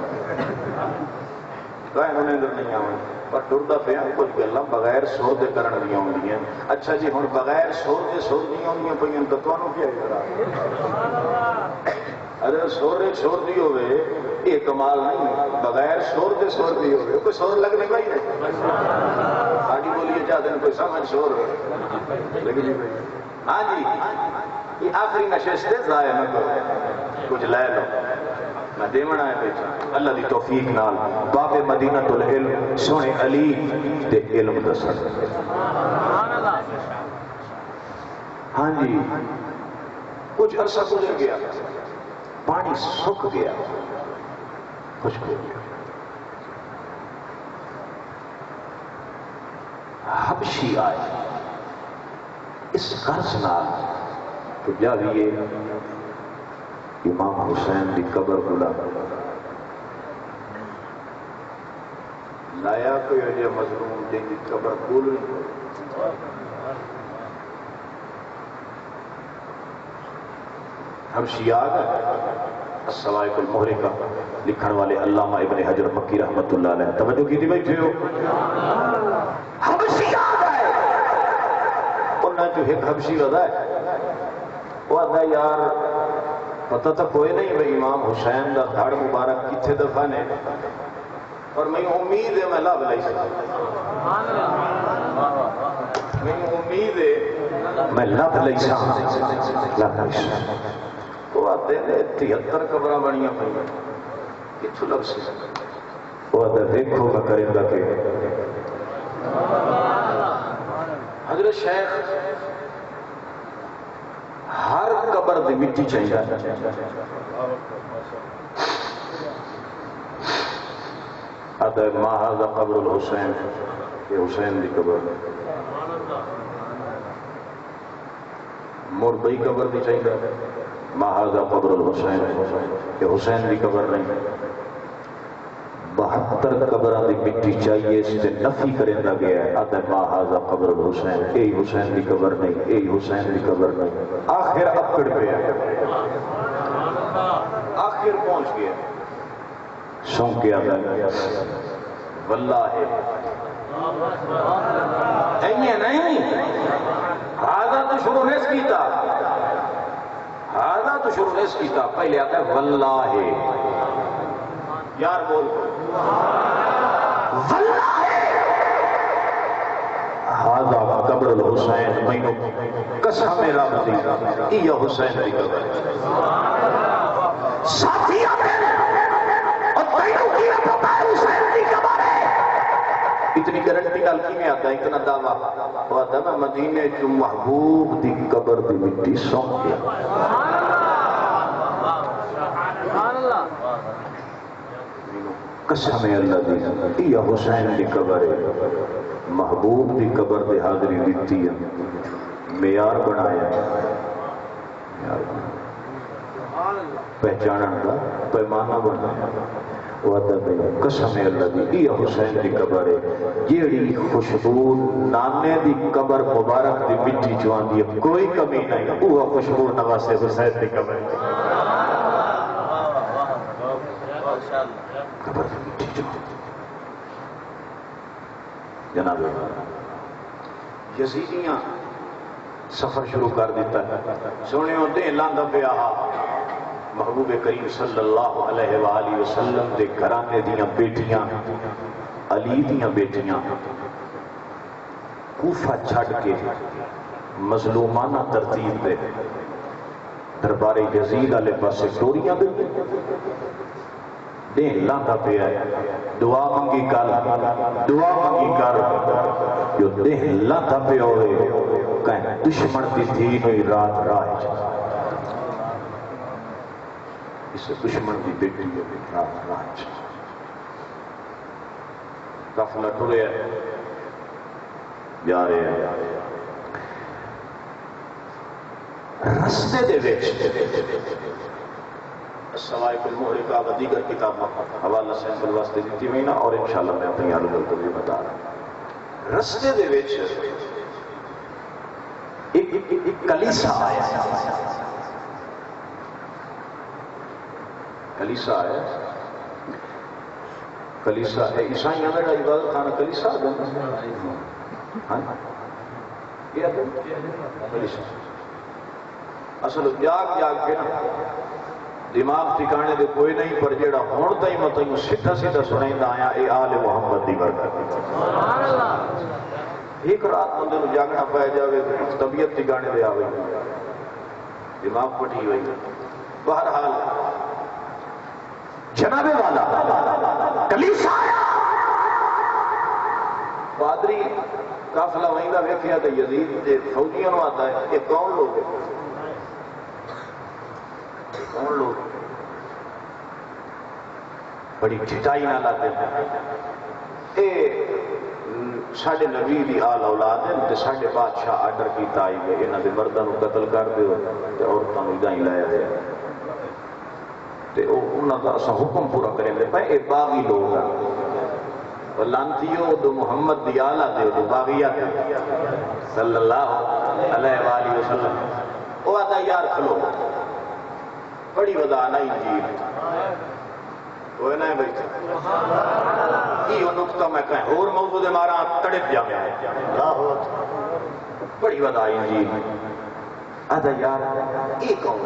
کہیں نیندر نہیں آؤں پر ڈردہ پیا کچھ گلاں بغیر سور دے کرن دی ہوندی ہیں اچھا جی ہن بغیر سور دے سور دی ہوندیاں پئیاں تے تانوں کیا کرا اگر سور دی ہوے یہ کمال نہیں بغیر سور دے سور دی ہوے کوئی سور لگنے کا ہی نہیں ساڈی بولیے چاہتے ہیں کوئی سمجھ سور لگی جی ہاں جی یہ آخری نشست ہے ضائع نہ کرو کچھ لے لو میں دیونا ہے بیٹا اللہ دی توفیق نال باب مدینہ العلم سونے علی تے علم دسن ہاں جی کچھ عرصہ گزر گیا پانی سک گیا خشک ہو گیا حبشی آئے اس قرض نال کہ جاویے امام حسین دی قبر بلا لایا کوئی اجے مظلوم جن کی قبر بول حبشی آ گئے السوائق المہرے کا لکھن والے علامہ ابن حجر مکی رحمت اللہ علیہ توجہ کی تھی بیٹھے ہو حبشی آ گئے انہیں جو ایک حبشی ودا ہے وہ آدھا یار پتہ تو کوئی نہیں بھئی امام حسین دا دھڑ مبارک کتھے دفن ہے اور میں امید ہے میں لب لئی سکتا میں امید ہے میں لب لئی سکتا وہ آدھے نے 73 قبریں بنیاں پئی کتھوں لب سی وہ آدھے دیکھو میں کریں گا کہ حضرت شیخ ہر قبر دی مٹی چاہیے. آتا ہے ما ھذا قبر الحسین، یہ حسین دی قبر. مردئی قبر دی چاہیے. ما ھذا قبر الحسین، یہ حسین دی قبر نہیں. 72 قبرہ دی مٹی چاہیے، اس سے نفی کرنا گیا ہے. آتا ہے ما ھذا قبر الحسین، اے حسین دی قبر نہیں، اے حسین دی قبر نہیں. آخر اکڑ پہ آخر پہنچ گیا. سونک کے آتا ہے واللہ نہیں، ہذا تو شروع نہیں کیتا، ہذا تو شروع نہیں کیتا. پہلے آتا ہے واللہ. یار بول ہذا قبر الحسین، مینوں قسم رب دی یہ حسین دی قبر. ساتھی اتنی گارنٹی نال کی میں آتا ہے، اتنا دعویٰ وہ آتا ہے میں مدینے جو محبوب دی قبر دی مٹی سونپ گیا. قسم اللہ دی یہ حسین دی قبر ہے. محبوب دی قبر دی حاضری دیتی ہے، معیار بنایا، پہچانن کا پیمانہ بنایا. قسم اللہ دی یہ حسین دی قبر ہے. جیڑی خوشبو نانے دی قبر مبارک دی مٹی چوان دی کوئی کمی نہیں، وہ خوشبو نواسے حسین دی قبر ہے. قبر دی مٹی چوان جناب یزیدیاں سفر شروع کر دیتا ہے. سونے ہوتے لاندہ پہ آہا محبوب کریم صلی اللہ علیہ وآلہ وسلم دے گھرانے دیاں بیٹیاں، علی دیاں بیٹیاں کوفہ چھڑ کے مظلومانہ ترتیب دے دربار یزید علیہ پاسے ٹوریاں دے لاندہ پہ آئے. دعا منگی کر، دعا منگی کر، جو دے لاندہ پہ ہوئے کہیں دشمن دی تھی نوئی رات راج. اسے دشمن کی بیٹی ہے رات راج. قافلہ ٹرے ہیں، جا رہے ہیں. رستے دے وچ سوائے کل محرقہ و دیگر کتاب حوالہ سینپل واسطے دیتی ہوئی نا، اور انشاءاللہ میں اپنی حالت کو بھی بتا رہا ہوں. رستے دے وچ ایک کلیسا آیا. کلیسا ہے، کلیسا ہے عیسائیوں کا عبادت خانہ. کلیسا کلیسا اصل جاگ جاگ کے نا دماغ ٹھکانے دے کوئی نہیں، پر جیڑا ہون تائی متائیوں سیدھا سیدھا سنائیں آیا اے آل محمد دی برکت. ایک رات بندے نو جاگنا پائے جاوے طبیعت ٹھکانے دے آوے، دماغ پٹھی ہوئی. بہرحال جناب والا کلیسا آیا. پادری قافلہ وہیں دا ویکھیا تے یزید دے فوجیاں نو آتا ہے یہ کون لوگ ہیں؟ کون لوگ؟ بڑی چھٹائی نہ لاتے ہیں. اے ساڑھے نبی دی آل اولاد ہیں تے ساڑھے بادشاہ آرڈر کیتا آئی گئے انہاں دے مرداں نو قتل کر دیو تے عورتاں نو اداں ہی لایا گیا. تے انہاں دا اساں حکم پورا کریں دے پائے اے باغی لوگ ہیں. لانتیو دو محمد دی آلہ دے دو باغیات صلی اللہ علیہ وآلہ وسلم. وہ آتا یار کھلو بڑی ودانہ انجیل وہ نہیں بھائی یہ نقطہ میں کہیں اور موضوع دے مارا تڑپ جا میں بڑی ودا انجیل. آتا یار یہ کون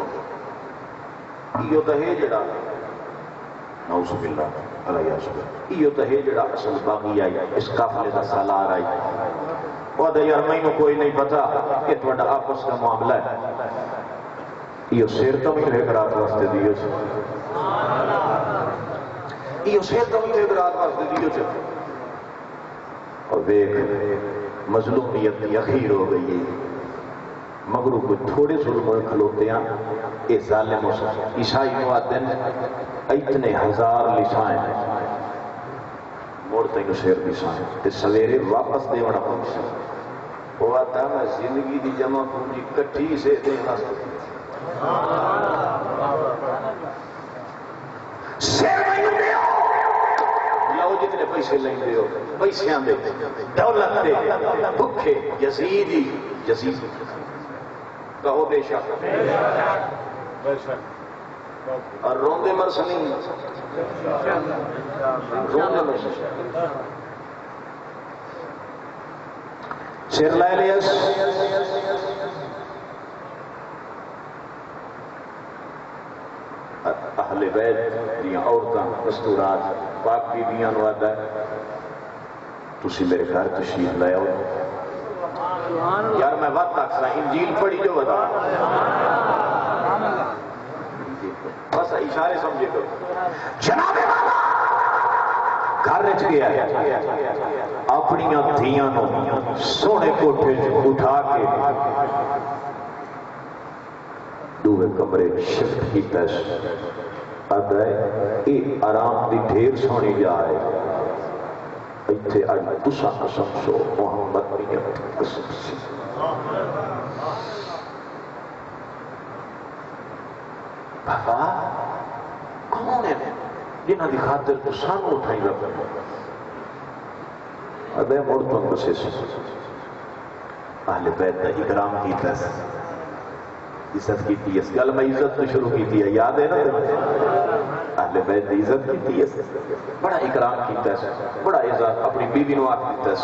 یہ تو ہے جڑا نعوذ باللہ علیہ وسلم یہ تو ہے جڑا اصل باغی آئی اس قافلے دا سالار آئی. وہ آتا یار میں کوئی نہیں پتا کہ تھوڑا آپس کا معاملہ ہے. یہ سیر تو بھی ایک رات واسطے دیو سے یہ سیر تو بھی ایک رات واسطے دیو سے. اور دیکھ مظلومیت کی اخیر ہو گئی. مگرو کوئی تھوڑے ظلم ہوئے کھلوتے ہیں اے ظالم عیسائی موادن اتنے ہزار لسائیں موڑتے ہیں شیر لسائیں تے سویرے واپس دیونا پہنچا ہوا تھا میں زندگی دی جمع پونجی کٹھی سے دینا شیر نہیں دیو لو جتنے پیسے لیں دیو پیسے آندے دولت دے بکھے یزیدی کہو بے شک اور روندے مرس نہیں روندے مرس شیر لائے لیس اہل بیت دیاں عورتاں مستورات پاک بی بیاں نوادہ ہے تسی میرے گھر تشریف لائے ہو یار میں وقت اکسا انجیل پڑھی جو بتا بس اشارے سمجھے تو جناب والا گھر رچ گیا ہے اپنی دھیاں نو سونے کوٹھے اٹھا کے دوے کمرے شفٹ کیتا ہے آدھا ہے اے آرام دی ڈھیر سونی جائے ایتھے آج تسا قسم سو محمد میاں قسم سے بابا کون ہے جنہاں دی خاطر تسانو اٹھائی رکھا ادھے مڑتوں بسے سے اہل بیت دا اکرام کیتا ہے عزت کی تھی اس گل میں عزت تو شروع کی تھی یاد ہے نا اہل بیت دی عزت کی تھی بڑا اکرام کیتا ہے بڑا عزت اپنی بیوی نو آکھ دیتا ہے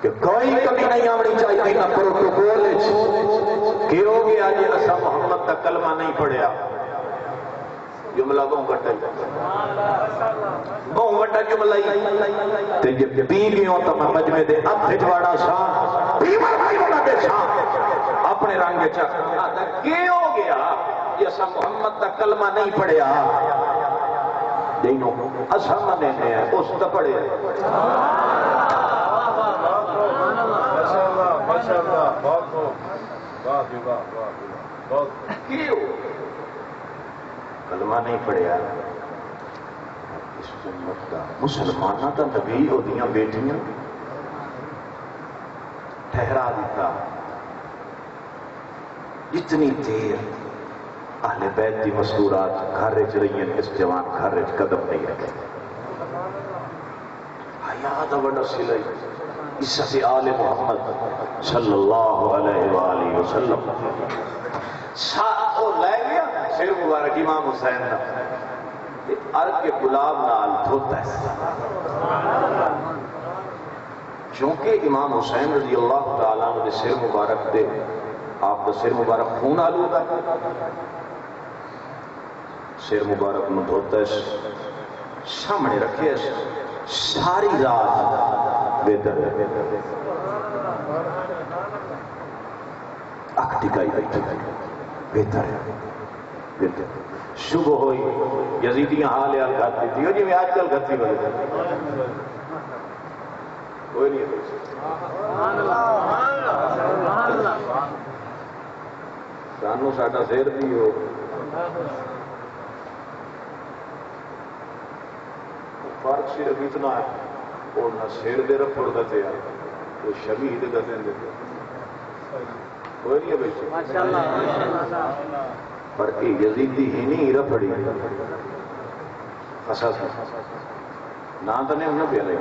کہ کوئی کمی نہیں آمنی چاہیے نہ پروٹوکول کہ ہو گیا جی اسا محمد کا کلمہ نہیں پڑھیا جملہ بہوں کٹا بہوں کٹا جملہ تے جب بیویوں تو میں مجمع دے اب بھجواڑا سا بیمار بھائیونا دے سا اپنے رنگ چاہ کیوں ہو گیا یہ اسا محمد کا کلمہ نہیں پڑھیا دینوں اسا منے ہیں اس تا پڑھے کیوں کلمہ نہیں پڑھیا اس جنت کا مسلمانہ تا نبی ہو دیاں بیٹیاں ٹھہرا دیتا اتنی دیر اہل بیت دی مستورات گھر رچ رہی ہیں اس جوان گھر رچ قدم نہیں رکھے حیات وڈا سلائی عزت آل محمد صلی اللہ علیہ وآلہ وسلم ساتھ وہ لے گیا سر مبارک امام حسین دا عرق کے گلاب نال دھوتا ہے چونکہ امام حسین رضی اللہ تعالیٰ عنہ دے سر مبارک دے آپ دا سر مبارک خون آلودہ ہے سر مبارک نو دھوتا ہے سامنے رکھے ساری رات بہتر اکھ ٹکائی بہتر ہے صبح ہوئی یزیدیاں حال یاد کھاتی تھی جی میں آج کل کھاتی بھائی کوئی نہیں ہے سانو ساڈا سیر بھی ہو فرق صرف اتنا ہے وہ نہ سیر دے رفڑ دتے ہیں وہ شہید دتے ہیں کوئی نہیں ہے بھائی پر ایک یزیدی ہی نہیں رفڑی اساس نہ تو نہیں انہیں پیا لے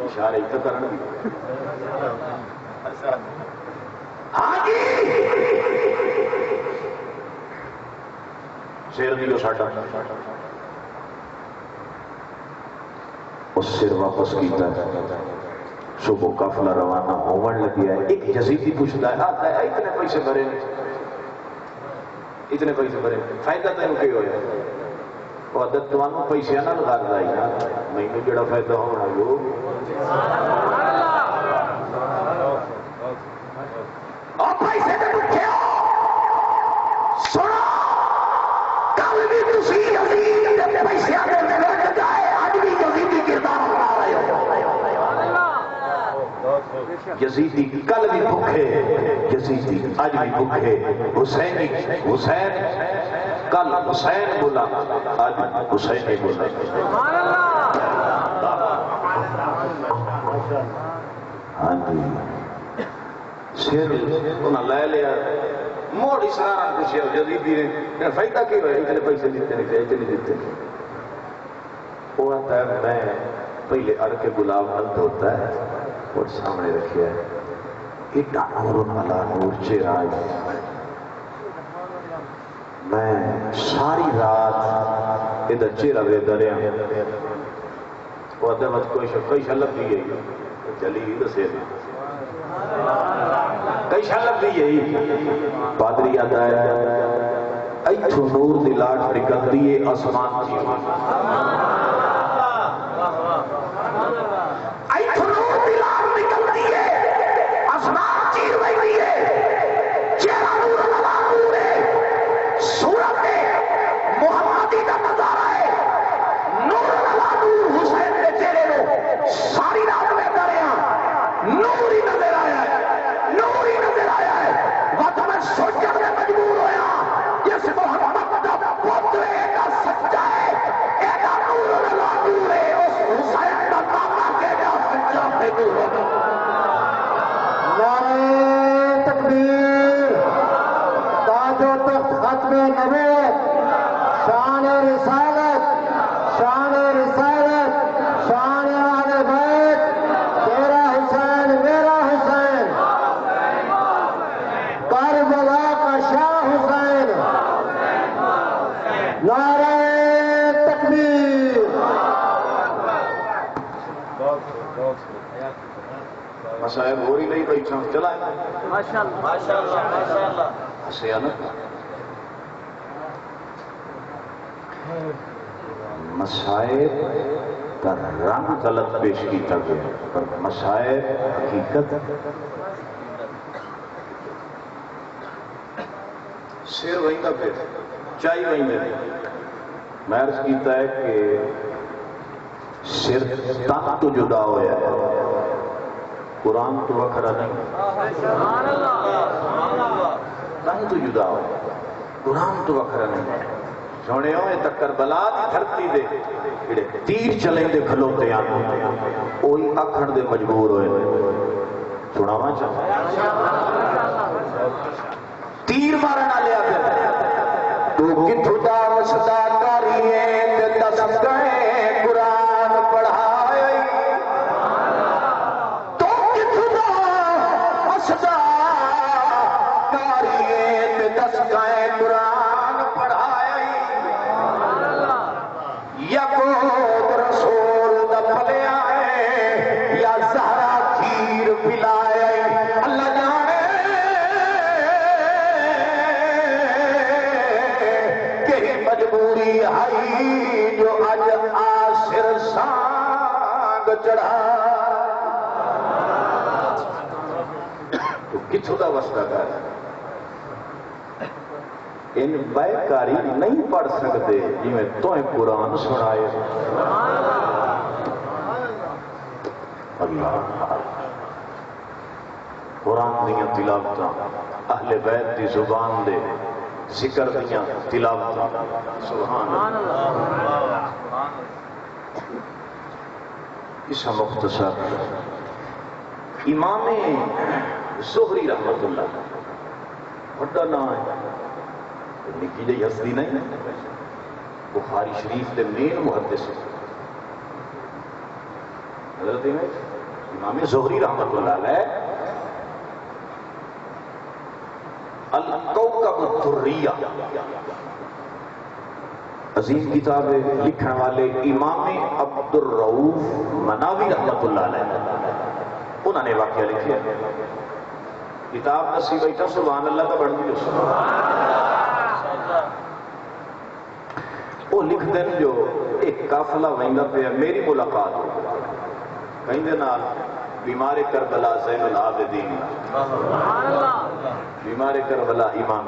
اشارے ہی تو کرن بھی ہاں جی سیر دیو ساٹا اس سر واپس کیتا ہے صبح قافلہ روانہ ہومن لگیا ہے ایک یزیدی پوچھتا ہے آتا ہے اتنے پیسے بھرے اتنے پیسے بھرے فائدہ تینوں کیا ہویا وہ عدد توانوں پیسے نہ لگا رہا ہے میں نے جڑا فائدہ ہونا جو اور پیسے دے اٹھے ہو سنو کل بھی تسی یزید دے پیسے آنے میں لگ جائے آج بھی یزیدی کردار بنا رہے ہو یزیدی کل بھی بھوکے، یزیدی آج بھی بھوکے، حسینی حسین کل حسین بولا آج حسینی بولا. ہاں جی سر انہیں لے لیا موڑ اسرارہ پوچھے یزیدی نے فائدہ کیوں ہے اتنے پیسے دیتے نہیں اتنے دیتے نہیں. وہ آتا ہے میں پہلے اڑ کے گلاب نند ہوتا ہے اور سامنے رکھیا ہے ایڈا نور والا نور چہرہ ہے. میں ساری رات یہ چہرہ ویدا رہا. وہ آتا ہے کوئی شلب بھی گئی چلی دسے کئی شلب بھی گئی. پادری آتا ہے ایتھو نور دی لاٹ نکلتی ہے آسمان کی ایتھو نور دی لاٹ نکلتی ہے آسمان چیر رہی ہے. چہرہ نور والا نور ہے، صورت محمدی کا نظارہ ہے. نور والا نور حسین کے چہرے کو ساری رات میں دریا نور ہی نظر آیا ہے، نور ہی نظر آیا ہے. وقت میں سوچنے میں مجبور ہویا جس محمد کا پتر ایڈا سچا ہے، ایڈا نور والا نور ہے، اس حسین کا نام کیڈا سچا ہے. نعرہ تکبیر، تاج و تخت ختم نبوت، شان رسالت، شان رسالت، شان اہل بیت، تیرا حسین میرا حسین، کربلا کا شاہ حسین. نعرہ تکبیر. مسائب ہو ہی نہیں بھائی چانس چلا ہے ہسے نا. مسائب کا رنگ غلط پیش کیتا گیا پر مسائب حقیقت سر وہیں کا پھر چاہیے وہیں میں میں عرض کیتا ہے کہ سر تن تو جدا ہویا ہے قرآن تو وکھرا نہیں. تن تو جدا ہویا قرآن تو وکھرا نہیں. سونے ہوئے تک کربلا دی دھرتی دے جڑے تیر چلیں دے کھلوتے ہیں وہی آکھن دے مجبور ہوئے. سناواں چاہتا تیر مارنا لیا پھر تو کتھوں دا وسدا کریے تے دس گئے قرآن پڑھائے. تو کتھوں دا وسدا کریے تے دس گئے قرآن پڑھائے. یا کو رسول دا پلیا ہے یا زہرا تیر پلائے. اللہ جانے کہ مجبوری ہے جو اج آسر سانگ چڑھا. تو کتھوں دا وسدا کر ان بیکاری نہیں پڑھ سکتے جی میں تمہیں قرآن سنائے. اللہ قرآن دیاں تلاوتاں اہل بیت دی زبان دے ذکر دیاں تلاوتاں سبحان اللہ. اس مختصر امام زہری رحمت اللہ بڑا نام ہے نکی جی ہستی نہیں بخاری شریف کے مین محدث حضرت امام زہری رحمت اللہ علیہ الکوکب الدریہ عظیم کتاب لکھنے والے امام عبد الرؤوف مناوی رحمت اللہ علیہ انہوں نے واقعہ لکھا کتاب نسی بیٹھا سبحان اللہ کا بڑھ دی. وہ لکھ دیں جو ایک قافلہ وہندہ پہ میری ملاقات ہو کہیں دے نال بیمار کربلا زین العابدین بیمار کربلا امام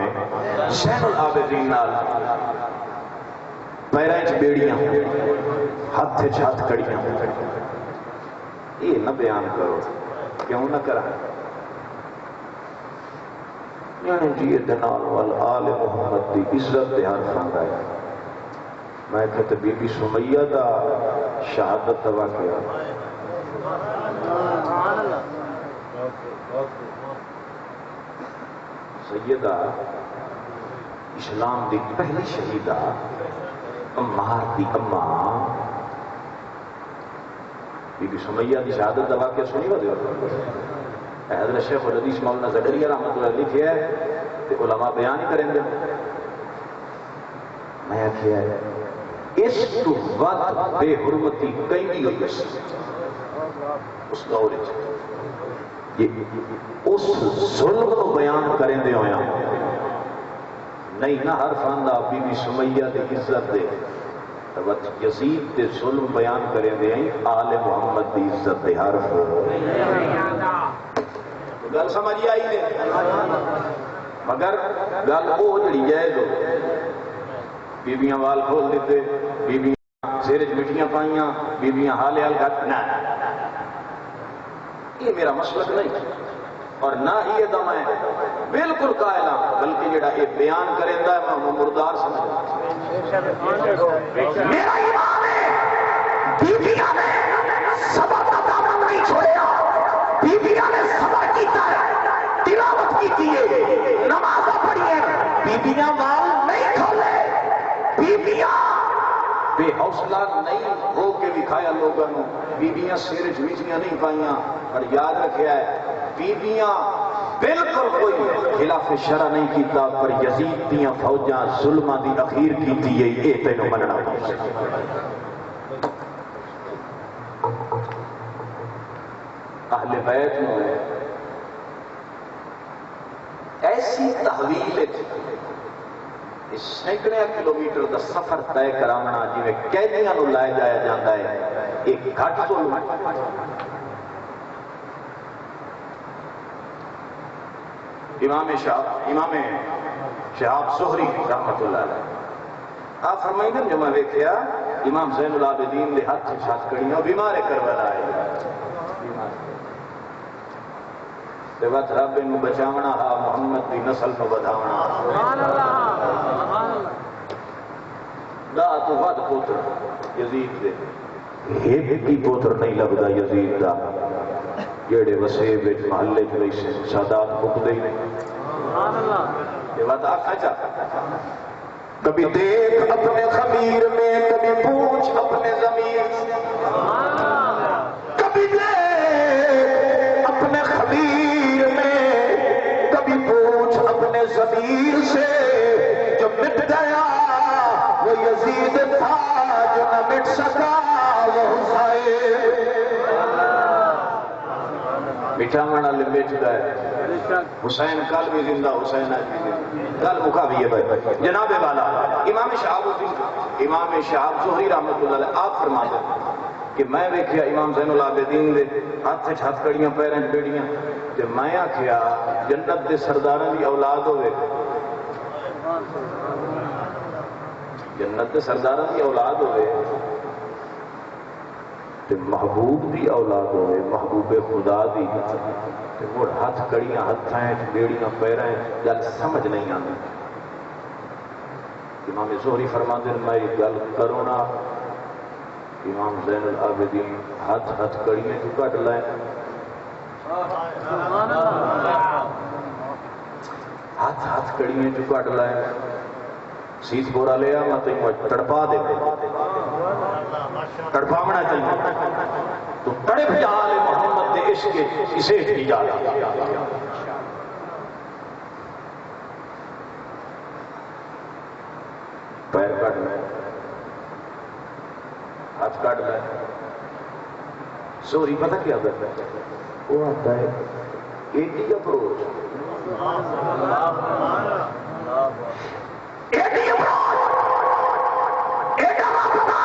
زین العابدین نال پیرائیں بیڑیاں ہاتھ ہاتھ کڑیاں یہ نہ بیان کرو کیوں نہ کرا یعنی جی دنال والآل محمد دی عزت دے ہر فرنگ آئے میں کہتے بی بی سمیہ دا شہادت دوا کیا سیدہ اسلام دی پہلی شہیدہ امار دی اماں بی بی سمیہ دی شہادت دوا کیا سنی ہو دیو حضرت شیخ الحدیث مولانا زکریا رحمۃ اللہ لکھے ہے کہ علماء بیان ہی کریں گے میں کیا ہے اس تو وقت بے حرمتی کئی بھی ہوئی اس دور یہ اس ظلم کو بیان کریں دے ہویا نہیں نہ ہر فاندہ بی بی سمیہ دے عزت دے یزید دے ظلم بیان کریں دے ہیں آل محمد دی عزت دے حرف گل سمجھ آئی دے مگر گل وہ جڑی جائز ہو بیبیاں وال کھول دیتے بیبیاں سیرج مٹیاں پائیاں بیبیاں حال حال گھٹ نہ یہ میرا مسلک نہیں اور نہ ہی یہ دم ہے بالکل قائل ہاں بلکہ جڑا یہ بیان کریں دا ہے میں مردار سمجھا میرا ایمان ہے بیبیاں نے سبق کا دامن نہیں چھوڑیا بیبیاں نے سبق کیتا ہے تلاوت کی ہے نماز پڑھی ہے بیبیاں وال نہیں کھولے بیبیاں بے حوصلہ نہیں ہو کے دکھایا لوگوں نے بیبیاں سیرج میچیاں نہیں پائیاں اور یاد رکھیا ہے بیبیاں بالکل کوئی خلاف شرع نہیں کیتا پر یزید دیاں فوجاں ظلماں دی اخیر کیتی ہے یہ تینوں مننا اہل بیت میں ایسی تحویل سینکڑے کلومیٹر دا سفر طے کرانا جی میں قیدیاں نو لائے جایا جاتا ہے ایک گھٹ ظلم امام شہاب زہری رحمت اللہ علیہ آپ فرمائیں گے جو میں دیکھیا امام زین العابدین دے ہاتھ چھات کڑیاں بیمار کربلا آئے تے وقت رب انہوں بچاونا ہا محمد دی نسل کو بدھاونا دا تو ود پوتر یزید دے ایک بھی پوتر نہیں لگدا یزید دا جیڑے وسے بچ محلے جو سے سادات بک دے یہ بات آخا چاہتا کبھی دیکھ اپنے خمیر میں کبھی پوچھ اپنے ضمیر کبھی دیکھ اپنے خمیر میں کبھی پوچھ اپنے ضمیر سے جو مٹ گیا وہ یزید تھا جو نہ مٹ سکا وہ حسین مٹھاونا لمٹ گئے حسین کل بھی زندہ حسین آج بھی زندہ کل مکہ بھی ہے بھائی جناب والا امام شہاب زہری رحمت اللہ علیہ آپ فرما دیں کہ میں دیکھیا امام زین العابدین دے ہاتھ سے ہاتھ کڑیاں پیریں بیڑیاں کہ میں آکھیا جنت دے سرداروں دی اولاد ہوئے جنت دے سرداروں دی اولاد ہوئے تے محبوب دی اولاد ہوئے محبوب خدا دی تے وہ ہاتھ کڑیاں ہتھیں بیڑیاں پیریں گل سمجھ نہیں آتی امام زہری فرماتے ہیں میں یہ گل کروں نا امام زین العابدین ہاتھ کڑیاں جو کٹ لائیں ہاتھ کڑیاں جو کٹ لائیں سیت بورا لیا میں تجھے تڑپا دے تڑپاونا چاہیے تو تڑپ جال محمد دے عشق اسے ہی جا پیر کٹ لیں ہاتھ کٹ لیں زہری پتہ کیا کرتا ہے وہ آتا ہے ایٹی اپروچ ایٹی اپروچ ایٹا رابطہ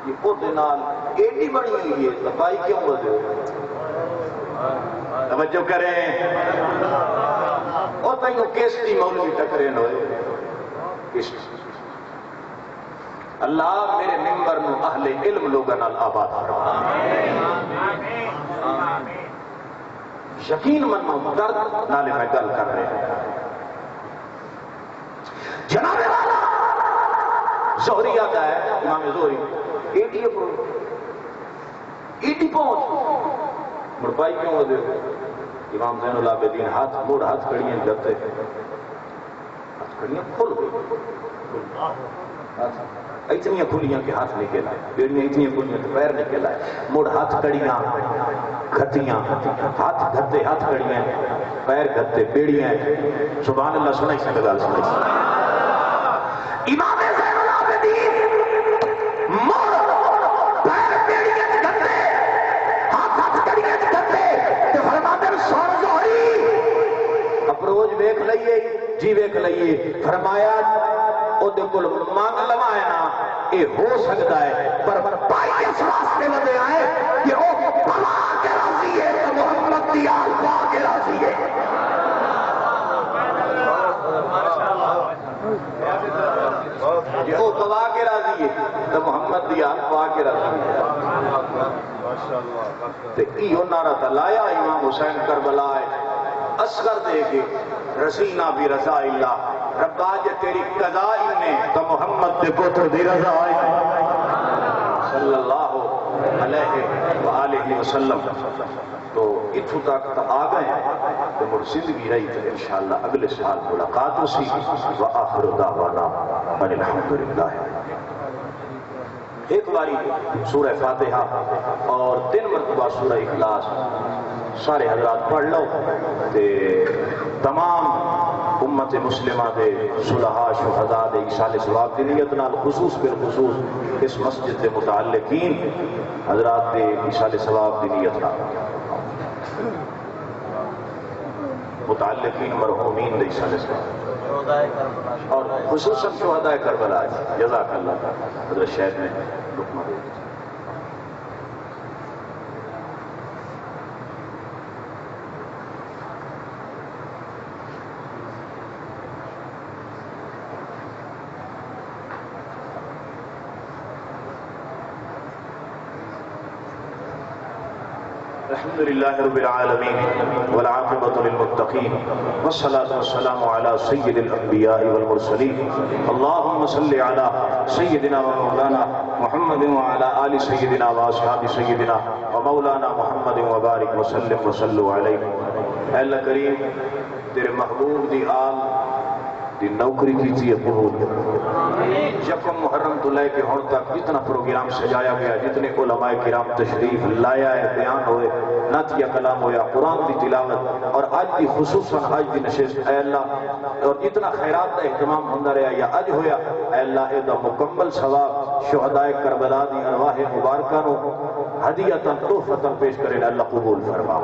یہ خود نال ایٹی بڑی ہوئی ہے تبائی کیوں بڑھے توجہ کریں اور تینوں کیسٹی مولوی ٹکرے ہوئے کیسٹی اللہ میرے ممبر نو اہل علم لوگاں نال آباد فرما یقین منو درد نالے میں گل کر رہے ہیں جناب والا زہری آتا ہے امام زہری ایٹی پہنچ مرپائی کیوں ہو دے امام زین العابدین ہاتھ موڑ ہاتھ کڑیاں کرتے ہاتھ کڑیاں کھل گئی اتنی کھلیاں کہ ہاتھ نہیں کھلائے بیڑیاں اتنی کھلیاں کہ پیر نہیں کھلائے موڑ ہاتھ کڑیاں گھتیاں ہاتھ گھتے ہاتھ کڑیاں پیر گھتے بیڑیاں سبحان اللہ سنائی سے گال سنائی امام زین العابدین موڑ پیر بیڑیاں گھتے ہاتھ کڑیاں گھتے کہ فرماتے سور زہری اپروج ویکھ لئیے جی ویکھ لئیے فرمایا او دے کل مانگ لوائے نا اے ہو سکتا ہے پر پائی اس واسطے لدے آئے کہ او پوا کے راضی ہے تو محمد دیال پا کے راضی ہے او پوا کے راضی ہے تو محمد دیال پا کے راضی ہے تے ایو نعرہ تلایا امام حسین کربلا ہے اصغر دے کے رسینا بھی رضا اللہ ربا جے تیری قضا نے تو محمد دے پتر دی رضا صلی اللہ علیہ وآلہ وسلم تو اتھو تک آ گئے تو مر زندگی رہی تو انشاءاللہ اگلے سال ملاقات اسی وآخر دعوانا ان الحمدللہ ایک باری سورہ فاتحہ اور 3 مرتبہ سورہ اخلاص سارے حضرات پڑھ لو تے تمام امت مسلمہ دے صلحاء شہداء دے ایصال ثواب دی نیت نال خصوص بالخصوص اس مسجد دے متعلقین حضرات دے ایصال ثواب دی نیت نال متعلقین مرحومین دے ایصال ثواب اور خصوصاً شہداء کربلا جزاک اللہ حضرت شہد نے رکمہ دے الحمد لله رب العالمين والعاقبة للمتقين والصلاة والسلام على سيد الأنبياء والمرسلين اللهم صل على سيدنا ومولانا محمد وعلى آل سيدنا وأصحاب سيدنا ومولانا محمد وبارك وسلم وصلوا عليه اے اللہ کریم تیرے محبوب دی آل دی نوکری کی تھی قبول یکم محرم تو لے کے ہون تک جتنا پروگرام سجایا گیا جتنے علماء کرام تشریف لایا ہے بیان ہوئے نعتیہ کلام ہویا قرآن دی تلاوت اور آج دی خصوصاً آج دی نشست اے اللہ اور جتنا خیرات دا اہتمام ہوندہ رہا یا آج ہویا اے اللہ اے دا مکمل ثواب شہداء کربلا دی ارواح مبارکہ نو ہدیتاً تحفتاً پیش کرے اللہ قبول فرما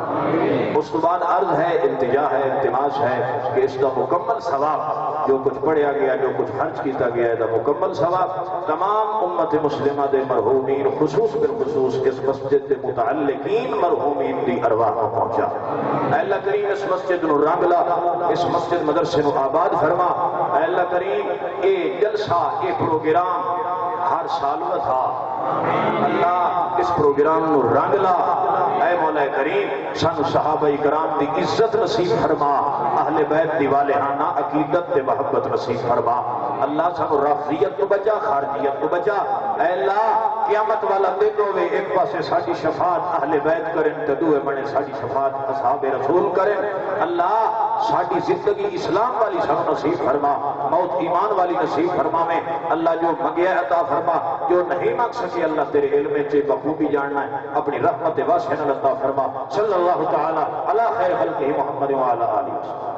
اس کے بعد عرض ہے التجا ہے التماس ہے کہ اس دا مکمل ثواب جو کچھ پڑھیا گیا جو کچھ خرچ کیتا گیا ہے دا مکمل ثواب تمام امت مسلمہ دے مرحومین خصوص بالخصوص اس مسجد دے متعلقین مرحومین دی ارواح کو پہنچا اے اللہ کریم اس مسجد نو رنگ لا اس مسجد مدرسے نو آباد فرما اے اللہ کریم اے جلسہ اے پروگرام ہر سال میں تھا اللہ اس پروگرام نو رنگ لا اے مولا کریم سن صحابہ کرام دی عزت نصیب فرما اہل بیت دی والہانہ عقیدت دے محبت نصیب فرما اللہ سن رافضیت تو بچا خارجیت تو بچا اے اللہ قیامت والا دن ہوئے ایک پاسے ساڑی شفاعت اہل بیت کریں تدوے بڑے ساڑی شفاعت اصحاب رسول کریں اللہ ساڑی زندگی اسلام والی سب نصیب فرما موت ایمان والی نصیب فرما میں اللہ جو مگیا عطا فرما جو نہیں مانگ سکے اللہ تیرے علم چے بخوبی جاننا ہے اپنی رحمت واسع عطا فرما صلی اللہ تعالی علی خیر خلقہ محمد وعلی آلہ وسلم